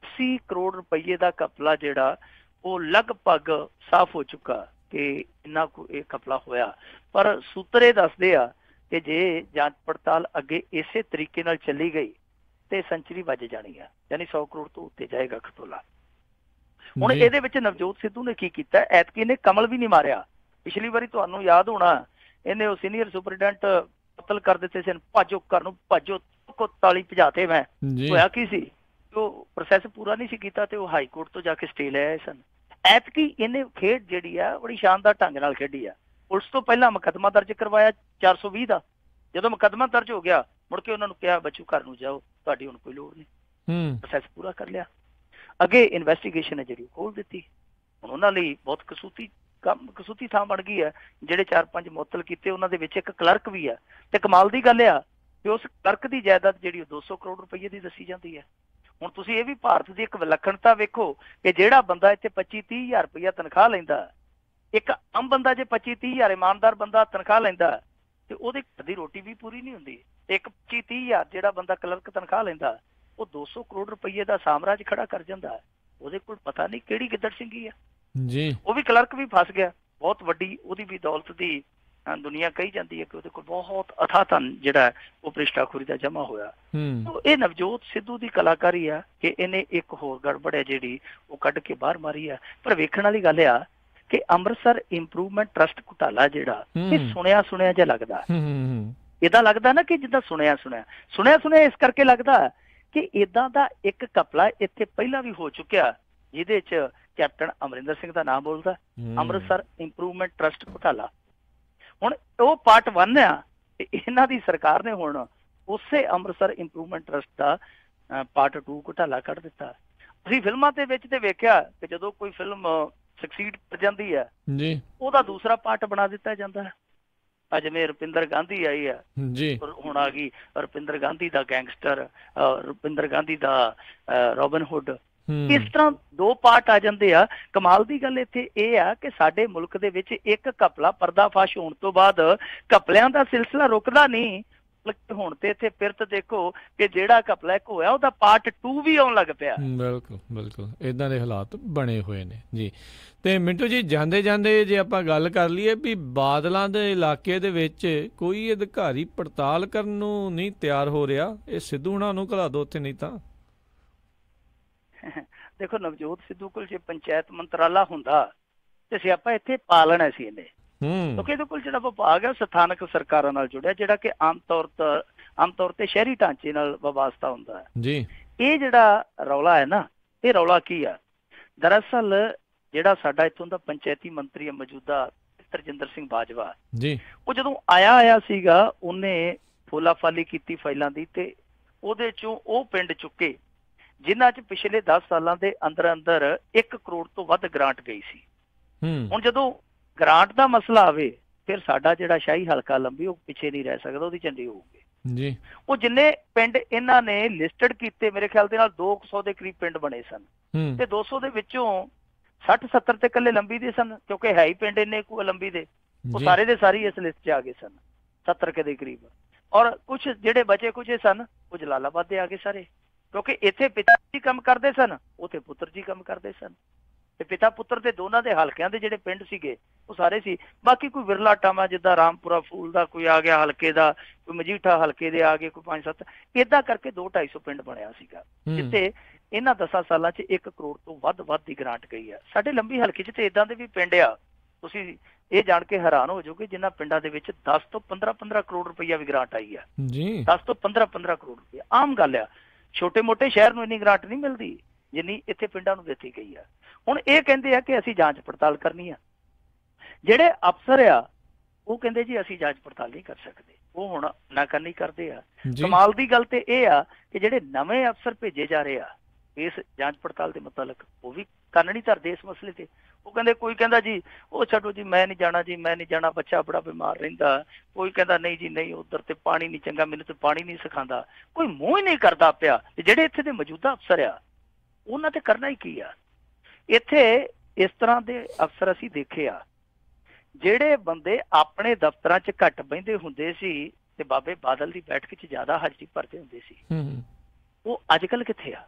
80 ਕਰੋੜ ਰੁਪਏ ਦਾ ਘਪਲਾ ਜਿਹੜਾ ਉਹ ਲਗਭਗ ਸਾਫ਼ ਹੋ ਚੁੱਕਾ ਕਿ ਇੰਨਾ ਕੁ ਇਹ ਘਪਲਾ ਹੋਇਆ। ਪਰ ਸੂਤਰੇ ਦੱਸਦੇ ਆ ਕਿ ਜੇ ਜਾਂਚ ਪੜਤਾਲ ਅੱਗੇ ਇਸੇ ਤਰੀਕੇ ਨਾਲ ਚੱਲੀ ਗਈ ਤੇ ਸੈਂਚਰੀ ਵੱਜ ਜਾਣੀ ਆ, ਯਾਨੀ 100 ਕਰੋੜ ਤੋਂ ਉੱਤੇ ਜਾਏਗਾ ਖਤੋਲਾ। ਹੁਣ ਇਹਦੇ ਵਿੱਚ ਨਵਜੋਤ ਸਿੱਧੂ ਨੇ ਕੀ ਕੀਤਾ? ਐਤਕੀ ਇਹਨੇ ਕਮਲ ਵੀ ਨਹੀਂ ਮਾਰਿਆ। ਪਿਛਲੀ ਵਾਰੀ ਤੁਹਾਨੂੰ ਯਾਦ ਹੋਣਾ ਇਹਨੇ ਉਹ ਸੀਨੀਅਰ ਸੁਪਰਡੈਂਟ ਕਤਲ ਕਰ ਦਿੱਤੇ ਸਨ, ਭਾਜੋ ਘਰ ਨੂੰ ਭਾਜੋ, ਤਾਲੀ ਭਜਾਤੇ। ਮੈਂ ਹੋਇਆ ਕੀ ਸੀ, ਉਹ ਪ੍ਰੋਸੈਸ ਪੂਰਾ ਨਹੀਂ ਸੀ ਕੀਤਾ ਤੇ ਉਹ ਹਾਈ ਕੋਰਟ ਤੋਂ ਜਾ ਕੇ ਸਟੇ ਲੈ ਆਏ ਸਨ। ਐਤਕੀ ਇਹਨੇ ਖੇਡ ਜਿਹੜੀ ਆ ਬੜੀ ਸ਼ਾਨਦਾਰ ਢੰਗ ਨਾਲ ਖੇਡੀ ਆ। ਪੁਲਿਸ ਤੋਂ ਪਹਿਲਾਂ ਮੁਕੱਦਮਾ ਦਰਜ ਕਰਵਾਇਆ 420 ਦਾ। ਜਦੋਂ ਮੁਕੱਦਮਾ ਦਰਜ ਹੋ ਗਿਆ ਮੁੜ ਕੇ ਉਹਨਾਂ ਨੂੰ ਕਿਹਾ ਬੱਚੂ ਘਰ ਨੂੰ ਜਾਓ, ਤੁਹਾਡੀ ਹੁਣ ਕੋਈ ਲੋੜ ਨਹੀਂ। ਪ੍ਰੋਸੈਸ ਪੂਰਾ ਕਰ ਲਿਆ। ਅੱਗੇ ਇਨਵੈਸਟੀਗੇਸ਼ਨ ਹੈ ਜਿਹੜੀ ਖੋਲ ਦਿੱਤੀ। ਹੁਣ ਉਹਨਾਂ ਲਈ ਬਹੁਤ ਕਸੂਤੀ ਥਾਂ ਬਣ ਗਈ ਹੈ। ਜਿਹੜੇ 4-5 ਮੁਅੱਤਲ ਕੀਤੇ ਉਹਨਾਂ ਦੇ ਵਿੱਚ ਇੱਕ ਕਲਰਕ ਵੀ ਆ ਤੇ ਕਮਾਲ ਦੀ ਗੱਲ ਆ ਕਿ ਉਸ ਕਲਰਕ ਦੀ ਜਾਇਦਾਦ ਜਿਹੜੀ ਉਹ 200 ਕਰੋੜ ਰੁਪਏ ਦੀ ਦੱਸੀ ਜਾਂਦੀ ਹੈ। ਹੁਣ ਤੁਸੀਂ ਇਹ ਵੀ ਭਾਰਤ ਦੀ ਇੱਕ ਵਿਲੱਖਣਤਾ ਵੇਖੋ ਕਿ ਜਿਹੜਾ ਬੰਦਾ ਇੱਥੇ 25-30 ਹਜ਼ਾਰ ਰੁਪਇਆ ਤਨਖਾਹ ਲੈਂਦਾ, ਇੱਕ ਆਮ ਬੰਦਾ ਜੇ 25-30 ਹਜ਼ਾਰ ਇਮਾਨਦਾਰ ਬੰਦਾ ਤਨਖਾਹ ਲੈਂਦਾ ਤੇ ਉਹਦੇ ਘਰ ਦੀ ਰੋਟੀ ਵੀ ਪੂਰੀ ਨਹੀਂ ਹੁੰਦੀ। ਇੱਕ 25-30 ਹਜ਼ਾਰ ਜਿਹੜਾ ਬੰਦਾ ਕਲਰਕ ਤਨਖਾਹ ਲੈਂਦਾ ਉਹ 200 ਕਰੋੜ ਰੁਪਏ ਦਾ ਸਾਮਰਾਜ ਖੜਾ ਕਰ ਜਾਂਦਾ। ਉਹਦੇ ਕੋਲ ਪਤਾ ਨਹੀਂ ਕਿਹੜੀ ਗਿੱਦੜ ਸਿੰਘੀ ਆ ਜੀ। ਉਹ ਵੀ ਕਲਰਕ ਵੀ ਫਸ ਗਿਆ। ਬਹੁਤ ਵੱਡੀ ਉਹਦੀ ਵੀ ਦੌਲਤ ਦੀ ਦੁਨੀਆ ਕਹੀ ਜਾਂਦੀ ਹੈ ਕਿ ਉਹਦੇ ਕੋਲ ਬਹੁਤ ਅਥਾਹ ਧਨ ਜਿਹੜਾ ਉਹ ਭ੍ਰਿਸ਼ਟਾਖੋਰੀ ਦਾ ਜਮਾ ਹੋਇਆ। ਇਹ ਨਵਜੋਤ ਸਿੱਧੂ ਦੀ ਕਲਾਕਾਰੀ ਆ ਕਿ ਇਹਨੇ ਇੱਕ ਹੋਰ ਗੜਬੜ ਹੈ ਜਿਹੜੀ ਉਹ ਕੱਢ ਕੇ ਬਾਹਰ ਮਾਰੀ ਆ। ਪਰ ਵੇਖਣ ਵਾਲੀ ਗੱਲ ਆ ਕਿ ਅੰਮ੍ਰਿਤਸਰ ਇੰਪਰੂਵਮੈਂਟ ਟਰਸਟ ਘੁਟਾਲਾ ਜਿਹੜਾ ਇਹ ਸੁਣਿਆ ਜਿਹਾ ਲੱਗਦਾ। ਏਦਾਂ ਲੱਗਦਾ ਨਾ ਕਿ ਜਿੱਦਾਂ ਸੁਣਿਆ ਇਸ ਕਰਕੇ ਲੱਗਦਾ ਕਿ ਏਦਾਂ ਦਾ ਇੱਕ ਘਪਲਾ ਇੱਥੇ ਪਹਿਲਾਂ ਵੀ ਹੋ ਚੁੱਕਿਆ ਜਿਹਦੇ ਚ ਕੈਪਟਨ ਅਮਰਿੰਦਰ ਸਿੰਘ ਦਾ ਨਾਮ ਬੋਲਦਾ। ਅੰਮ੍ਰਿਤਸਰ ਇੰਪਰੂਵਮੈਂਟ ਟਰਸਟ ਘੁਟਾਲਾ ਹੁਣ ਉਹ ਪਾਰਟ 1 ਆ। ਇਹਨਾਂ ਦੀ ਸਰਕਾਰ ਨੇ ਹੁਣ ਉਸੇ ਅੰਮ੍ਰਿਤਸਰ ਇੰਪਰੂਵਮੈਂਟ ਟਰਸਟ ਦਾ ਪਾਰਟ 2 ਘੁਟਾਲਾ ਕੱਢ ਦਿੱਤਾ। ਅਸੀਂ ਫਿਲਮਾਂ ਦੇ ਵਿੱਚ ਤੇ ਵੇਖਿਆ ਕਿ ਜਦੋਂ ਕੋਈ ਫਿਲਮ ਸਕਸੀਡ ਕਰ ਜਾਂਦੀ ਹੈ ਜੀ ਉਹਦਾ ਦੂਸਰਾ ਪਾਰਟ ਬਣਾ ਦਿੱਤਾ ਜਾਂਦਾ ਹੈ। ਜਿਵੇਂ ਰੁਪਿੰਦਰ ਗਾਂਧੀ ਆਈ ਆ ਜੀ, ਹੁਣ ਆ ਗਈ ਰੁਪਿੰਦਰ ਗਾਂਧੀ ਦਾ ਗੈਂਗਸਟਰ, ਰੁਪਿੰਦਰ ਗਾਂਧੀ ਦਾ ਰੋਬਿਨ ਹੁੱਡ। ਇਸ ਤਰ੍ਹਾਂ ਦੋ ਪਾਰਟ ਆ ਜਾਂਦੇ ਆ। ਕਮਾਲ ਦੀ ਗੱਲ ਇੱਥੇ ਇਹ ਆ ਕਿ ਸਾਡੇ ਮੁਲਕ ਦੇ ਵਿੱਚ ਇੱਕ ਘਪਲਾ ਪਰਦਾਫਾਸ਼ ਹੋਣ ਤੋਂ ਬਾਅਦ ਘਪਲਿਆਂ ਦਾ ਸਿਲਸਿਲਾ ਰੁਕਦਾ ਨਹੀਂ। ਹੁਣ ਤੇ ਇੱਥੇ ਫਿਰਤ ਦੇਖੋ ਕਿ ਜਿਹੜਾ ਘਪਲਾ ਇੱਕ ਹੋਇਆ ਉਹਦਾ ਪਾਰਟ 2 ਵੀ ਆਉਣ ਲੱਗ ਪਿਆ। ਬਿਲਕੁਲ ਬਿਲਕੁਲ ਇਦਾਂ ਦੇ ਹਾਲਾਤ ਬਣੇ ਹੋਏ ਨੇ ਜੀ। ਤੇ ਮਿੰਟੂ ਜੀ ਜਾਂਦੇ ਜਾਂਦੇ ਜੇ ਆਪਾਂ ਗੱਲ ਕਰ ਲਈਏ ਵੀ ਬਾਦਲਾਂ ਦੇ ਇਲਾਕੇ ਦੇ ਵਿੱਚ ਕੋਈ ਅਧਿਕਾਰੀ ਪੜਤਾਲ ਕਰਨ ਨੂੰ ਨਹੀਂ ਤਿਆਰ ਹੋ ਰਿਹਾ, ਇਹ ਸਿੱਧੂ ਹੁਣਾਂ ਨੂੰ ਘਲਾ ਦੋ ਉੱਥੇ, ਨਹੀਂ ਤਾਂ ਦੇਖੋ ਨਵਜੋਤ ਸਿੱਧੂ ਕੋਲ ਜੇ ਪੰਚਾਇਤ ਮੰਤਰਾਲਾ ਹੁੰਦਾ ਤੇ ਸਿਆਪਾ ਇੱਥੇ ਪਾ ਲੈਣਾ ਸੀ ਇਹਨੇ, ਕਿਉਂਕਿ ਇਹਦੇ ਕੋਲ ਜਿਹੜਾ ਵਿਭਾਗ ਹੈ ਸਥਾਨਕ ਸਰਕਾਰਾਂ ਨਾਲ ਜੁੜਿਆ, ਜਿਹੜਾ ਕਿ ਆਮ ਤੌਰ ਤੇ ਸ਼ਹਿਰੀ ਢਾਂਚੇ ਨਾਲ ਵਾਬਸਤਾ ਹੁੰਦਾ ਹੈ ਜੀ। ਇਹ ਜਿਹੜਾ ਰੌਲਾ ਹੈ ਨਾ, ਇਹ ਰੌਲਾ ਕੀ ਆ? ਦਰਅਸਲ ਜਿਹੜਾ ਸਾਡਾ ਇੱਥੋਂ ਦਾ ਪੰਚਾਇਤੀ ਮੰਤਰੀ ਹੈ ਮੌਜੂਦਾ ਤਰਜਿੰਦਰ ਸਿੰਘ ਬਾਜਵਾ ਜੀ, ਉਹ ਜਦੋਂ ਆਇਆ ਸੀਗਾ ਉਹਨੇ ਫੋਲਾਫਾਲੀ ਕੀਤੀ ਫਾਈਲਾਂ ਦੀ, ਤੇ ਉਹਦੇ ਚੋਂ ਉਹ ਪਿੰਡ ਚੁੱਕੇ ਜਿਨ੍ਹਾਂ 'ਚ ਪਿਛਲੇ 10 ਸਾਲਾਂ ਦੇ ਅੰਦਰ 1 ਕਰੋੜ ਤੋਂ ਵੱਧ ਗ੍ਰਾਂਟ ਗਈ ਸੀ। ਹੁਣ ਜਦੋਂ ਗ੍ਰਾਂਟ ਦਾ ਮਸਲਾ ਆਵੇ ਫਿਰ ਸਾਡਾ ਜਿਹੜਾ ਸ਼ਾਹੀ ਹਲਕਾ ਲੰਬੀ ਉਹ ਪਿੱਛੇ ਨਹੀਂ ਰਹਿ ਸਕਦਾ, ਉਹਦੀ ਝੰਡੀ ਹੋਊਗੀ ਜੀ। ਉਹ ਜਿੰਨੇ ਪਿੰਡ ਇਹਨਾਂ ਨੇ ਲਿਸਟਡ ਕੀਤੇ, ਮੇਰੇ ਖਿਆਲ ਦੇ ਨਾਲ 200 ਦੇ ਕਰੀਬ ਪਿੰਡ ਬਣੇ ਸਨ, ਤੇ 200 ਦੇ ਵਿੱਚੋਂ 60-70 ਤੇ ਇਕੱਲੇ ਲੰਬੀ ਦੇ ਸਨ, ਕਿਉਂਕਿ ਹੈ ਹੀ ਪਿੰਡ ਇੰਨੇ ਕੁ ਲੰਬੀ ਦੇ, ਉਹ ਸਾਰੇ ਦੇ ਸਾਰੇ ਇਸ ਲਿਸਟ 'ਚ ਆ ਗਏ ਸਨ 70 ਕੇ ਦੇ ਕਰੀਬ। ਔਰ ਕੁਛ ਜਿਹੜੇ ਬਚੇ ਕੁਝ ਸਨ ਉਹ ਜਲਾਲਾਬਾਦ ਦੇ ਆ ਗਏ ਸਾਰੇ, ਕਿਉਂਕਿ ਇੱਥੇ ਪਿਤਾ ਜੀ ਕੰਮ ਕਰਦੇ ਸਨ, ਉੱਥੇ ਪੁੱਤਰ ਜੀ ਕੰਮ ਕਰਦੇ ਸਨ, ਤੇ ਪਿਤਾ ਪੁੱਤਰ ਦੇ ਦੋਨਾਂ ਦੇ ਹਲਕਿਆਂ ਦੇ ਜਿਹੜੇ ਪਿੰਡ ਸੀਗੇ ਉਹ ਸਾਰੇ ਸੀ। ਬਾਕੀ ਕੋਈ ਵਿਰਲਾ ਟਾਮਾ ਜਿੱਦਾਂ ਰਾਮਪੁਰਾ ਫੂਲ ਦਾ ਕੋਈ ਆ ਗਿਆ ਹਲਕੇ ਦਾ, ਕੋਈ ਮਜੀਠਾ ਹਲਕੇ ਦੇ ਆ ਗਏ ਕੋਈ 5-7, ਏਦਾਂ ਕਰਕੇ 200-250 ਪਿੰਡ ਬਣਿਆ ਸੀਗਾ, ਜਿੱਥੇ ਇਹਨਾਂ 10 ਸਾਲਾਂ 'ਚ 1 ਕਰੋੜ ਤੋਂ ਵੱਧ ਦੀ ਗ੍ਰਾਂਟ ਗਈ ਆ। ਸਾਡੇ ਲੰਬੀ ਹਲਕੇ 'ਚ ਤੇ ਏਦਾਂ ਦੇ ਵੀ ਪਿੰਡ ਆ, ਤੁਸੀਂ ਇਹ ਜਾਣ ਕੇ ਹੈਰਾਨ ਹੋ ਜਾਓਗੇ, ਜਿਨ੍ਹਾਂ ਪਿੰਡਾਂ ਦੇ ਵਿੱਚ 10 ਤੋਂ 15 ਕਰੋੜ ਰੁਪਈਆ ਵੀ ਗ੍ਰਾਂਟ ਆਈ ਆ ਜੀ। 10 ਤੋਂ 15 ਕਰੋੜ ਰੁਪਈਆ ਆਮ ਗੱਲ ਆ। ਛੋਟੇ ਮੋਟੇ ਸ਼ਹਿਰ ਨੂੰ ਇੰਨੀ ਗ੍ਰਾਂਟ ਨਹੀਂ ਮਿਲਦੀ ਜਿੰਨੀ ਇੱਥੇ ਪਿੰਡਾਂ ਨੂੰ ਦਿੱਤੀ ਗਈ ਆ। ਹੁਣ ਇਹ ਕਹਿੰਦੇ ਆ ਕਿ ਅਸੀਂ ਜਾਂਚ ਪੜਤਾਲ ਕਰਨੀ ਆ। ਜਿਹੜੇ ਅਫਸਰ ਆ ਉਹ ਕਹਿੰਦੇ ਜੀ ਅਸੀਂ ਜਾਂਚ ਪੜਤਾਲ ਨਹੀਂ ਕਰ ਸਕਦੇ, ਉਹ ਹੁਣ ਨਾਕਾਨੀ ਕਰਦੇ ਆ। ਕਮਾਲ ਦੀ ਗੱਲ ਤੇ ਇਹ ਆ ਕਿ ਜਿਹੜੇ ਨਵੇਂ ਅਫਸਰ ਭੇਜੇ ਜਾ ਰਹੇ ਆ ਇਸ ਜਾਂਚ ਪੜਤਾਲ ਦੇ ਮੁਤਲਕ, ਉਹ ਵੀ ਕੰਨ ਨਹੀਂ ਧਰਦੇ ਇਸ ਮਸਲੇ ਤੇ। ਉਹ ਕਹਿੰਦੇ, ਕੋਈ ਕਹਿੰਦਾ ਜੀ ਉਹ ਛੱਡੋ ਜੀ ਮੈਂ ਨਹੀਂ ਜਾਣਾ ਜੀ, ਮੈਂ ਨਹੀਂ ਜਾਣਾ, ਬੱਚਾ ਬੜਾ ਬਿਮਾਰ ਰਹਿੰਦਾ। ਕੋਈ ਕਹਿੰਦਾ ਨਹੀਂ ਜੀ ਨਹੀਂ, ਉੱਧਰ ਤੇ ਪਾਣੀ ਨਹੀਂ ਚੰਗਾ, ਮੈਨੂੰ ਤੇ ਪਾਣੀ ਨਹੀਂ ਸਿਖਾਉਂਦਾ। ਕੋਈ ਮੂੰਹ ਹੀ ਨਹੀਂ ਕਰਦਾ ਪਿਆ। ਜਿਹੜੇ ਇੱਥੇ ਦੇ ਮੌਜੂਦਾ ਅਫਸਰ ਆ ਉਹਨਾਂ ਤੇ ਕਰਨਾ ਹੀ ਕੀ ਆ? ਇੱਥੇ ਇਸ ਤਰ੍ਹਾਂ ਦੇ ਅਫਸਰ ਅਸੀਂ ਦੇਖੇ ਆ, ਜਿਹੜੇ ਬੰਦੇ ਆਪਣੇ ਦਫ਼ਤਰਾਂ 'ਚ ਘੱਟ ਬਹਿੰਦੇ ਹੁੰਦੇ ਸੀ ਤੇ ਬਾਬੇ ਬਾਦਲ ਦੀ ਬੈਠਕ 'ਚ ਜ਼ਿਆਦਾ ਹਾਜ਼ਰੀ ਭਰਦੇ ਹੁੰਦੇ ਸੀ, ਉਹ ਅੱਜ ਕੱਲ੍ਹ ਕਿੱਥੇ ਆ?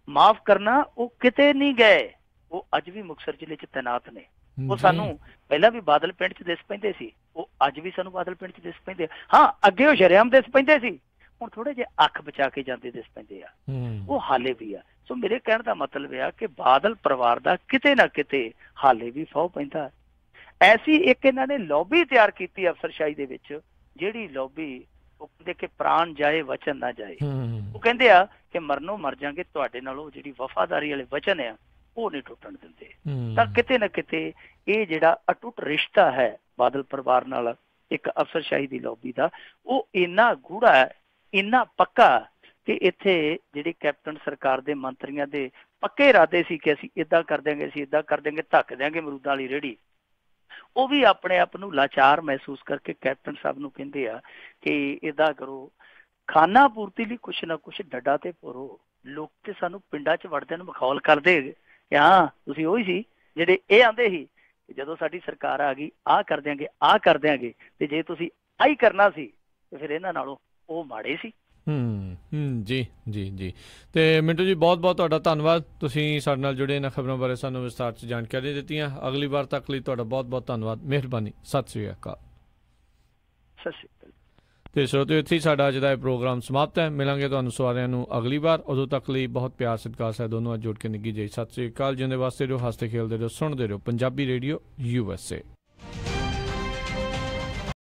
ਮਾਫ ਕਰਨਾ, ਉਹ ਕਿਤੇ ਨਹੀਂ ਗਏ। ਉਹ ਅੱਜ ਵੀ ਮੁਕਤਸਰ ਜ਼ਿਲ੍ਹੇ 'ਚ ਤੈਨਾਤ ਨੇ। ਉਹ ਸਾਨੂੰ ਪਹਿਲਾਂ ਵੀ ਬਾਦਲ ਪਿੰਡ 'ਚ ਦਿਸ ਪੈਂਦੇ ਸੀ, ਉਹ ਅੱਜ ਵੀ ਸਾਨੂੰ ਬਾਦਲ ਪਿੰਡ 'ਚ ਦਿਸ ਪੈਂਦੇ। ਹਾਂ, ਅੱਗੇ ਉਹ ਸ਼ਰੇਆਮ ਦਿਸ ਪੈਂਦੇ ਸੀ, ਹੁਣ ਥੋੜੇ ਜਿਹੇ ਅੱਖ ਬਚਾ ਕੇ ਜਾਂਦੇ ਦਿਸ ਪੈਂਦੇ ਆ, ਉਹ ਹਾਲੇ ਵੀ ਆ। ਸੋ ਮੇਰੇ ਕਹਿਣ ਦਾ ਮਤਲਬ ਆ ਕਿ ਬਾਦਲ ਪਰਿਵਾਰ ਦਾ ਕਿਤੇ ਨਾ ਕਿਤੇ ਹਾਲੇ ਵੀ ਫੌ ਪੈਂਦਾ। ਐਸੀ ਇੱਕ ਇਹਨਾਂ ਨੇ ਲੌਬੀ ਤਿਆਰ ਕੀਤੀ ਅਫਸਰਸ਼ਾਹੀ ਦੇ ਵਿੱਚ, ਜਿਹੜੀ ਲੌਬੀ ਉਹ ਕਹਿੰਦੇ ਕਿ ਪ੍ਰਾਣ ਜਾਏ ਵਚਨ ਨਾ ਜਾਏ। ਉਹ ਕਹਿੰਦੇ ਆ ਕਿ ਮਰਨੋਂ ਮਰ ਜਾਗੇ, ਤੁਹਾਡੇ ਨਾਲ ਉਹ ਜਿਹੜੀ ਵਫਾਦਾਰੀ ਵਾਲੇ ਵਚਨ ਆ ਉਹ ਨਹੀਂ ਟੁੱਟਣ ਦਿੰਦੇ। ਤਾਂ ਕਿਤੇ ਨਾ ਕਿਤੇ ਇਹ ਜਿਹੜਾ ਅਟੁੱਟ ਰਿਸ਼ਤਾ ਹੈ ਬਾਦਲ ਪਰਿਵਾਰ ਨਾਲ ਇੱਕ ਅਫਸਰਸ਼ਾਹੀ ਦੀ ਲੌਬੀ ਦਾ, ਉਹ ਇੰਨਾ ਗੂੜਾ ਹੈ, ਇੰਨਾ ਪੱਕਾ ਕਿ ਇੱਥੇ ਜਿਹੜੀ ਕੈਪਟਨ ਸਰਕਾਰ ਦੇ ਮੰਤਰੀਆਂ ਦੇ ਪੱਕੇ ਇਰਾਦੇ ਸੀ ਕਿ ਅਸੀਂ ਏਦਾਂ ਕਰ ਦਿਆਂਗੇ, ਅਸੀਂ ਏਦਾਂ ਕਰ ਦਿਆਂਗੇ, ਧੱਕ ਦਿਆਂਗੇ ਅਮਰੂਦਾਂ ਵਾਲੀ ਰੇਹੜੀ, ਉਹ ਵੀ ਆਪਣੇ ਆਪ ਨੂੰ ਲਾਚਾਰ ਮਹਿਸੂਸ ਕਰਕੇ ਕੈਪਟਨ ਸਾਹਿਬ ਨੂੰ ਕਹਿੰਦੇ ਆ ਕਿ ਏਦਾਂ ਕਰੋ, ਖਾਨਾ ਪੂਰਤੀ ਲਈ ਕੁਛ ਨਾ ਕੁਛ ਡੱਡਾ ਤੇ ਭਰੋ। ਲੋਕ ਤੇ ਸਾਨੂੰ ਪਿੰਡਾਂ 'ਚ ਵੜਦਿਆਂ ਨੂੰ ਮਖੌਲ ਕਰਦੇ ਕਿ ਹਾਂ ਤੁਸੀਂ ਉਹੀ ਸੀ ਜਿਹੜੇ ਇਹ ਆਂਦੇ ਸੀ ਕਿ ਜਦੋਂ ਸਾਡੀ ਸਰਕਾਰ ਆ ਗਈ ਆਹ ਕਰ ਦਿਆਂਗੇ, ਆਹ ਕਰ ਦਿਆਂਗੇ, ਤੇ ਜੇ ਤੁਸੀਂ ਆਹੀ ਕਰਨਾ ਸੀ ਤੇ ਫਿਰ ਇਹਨਾਂ ਨਾਲੋਂ ਉਹ ਮਾੜੇ ਸੀ। ਜੀ ਜੀ ਜੀ। ਤੇ ਮਿੰਟੂ ਜੀ ਬਹੁਤ ਬਹੁਤ ਤੁਹਾਡਾ ਧੰਨਵਾਦ, ਤੁਸੀਂ ਸਾਡੇ ਨਾਲ ਜੁੜੇ ਇਹਨਾਂ ਖਬਰਾਂ ਬਾਰੇ ਸਾਨੂੰ ਵਿਸਤਾਰ 'ਚ ਜਾਣਕਾਰੀ ਦਿੱਤੀਆਂ। ਅਗਲੀ ਵਾਰ ਤੱਕ ਲਈ ਤੁਹਾਡਾ ਬਹੁਤ ਬਹੁਤ ਧੰਨਵਾਦ, ਮਿਹਰਬਾਨੀ, ਸਤਿ ਸ੍ਰੀ ਅਕਾਲ। ਸਤਿ ਸ੍ਰੀ ਅਕਾਲ। ਤੇ ਸਰੋਤਿਓ, ਇੱਥੇ ਸਾਡਾ ਅੱਜ ਦਾ ਇਹ ਪ੍ਰੋਗਰਾਮ ਸਮਾਪਤ ਹੈ। ਮਿਲਾਂਗੇ ਤੁਹਾਨੂੰ ਸਾਰਿਆਂ ਨੂੰ ਅਗਲੀ ਵਾਰ। ਉਦੋਂ ਤੱਕ ਲਈ ਬਹੁਤ ਪਿਆਰ ਸਤਿਕਾਰ ਹੈ ਦੋਨੋਂ ਅੱਜ ਜੁੜ ਕੇ ਨਿੱਘੀ ਜਿਹੀ ਸਤਿ ਸ੍ਰੀ ਅਕਾਲ। ਜਿੰਦੇ ਵਾਸਤੇ ਰਹੋ, ਹੱਸਦੇ ਖੇਲਦੇ ਰਹੋ, ਸੁਣਦੇ ਰਹੋ ਪੰਜਾਬੀ ਰੇਡੀਓ USA।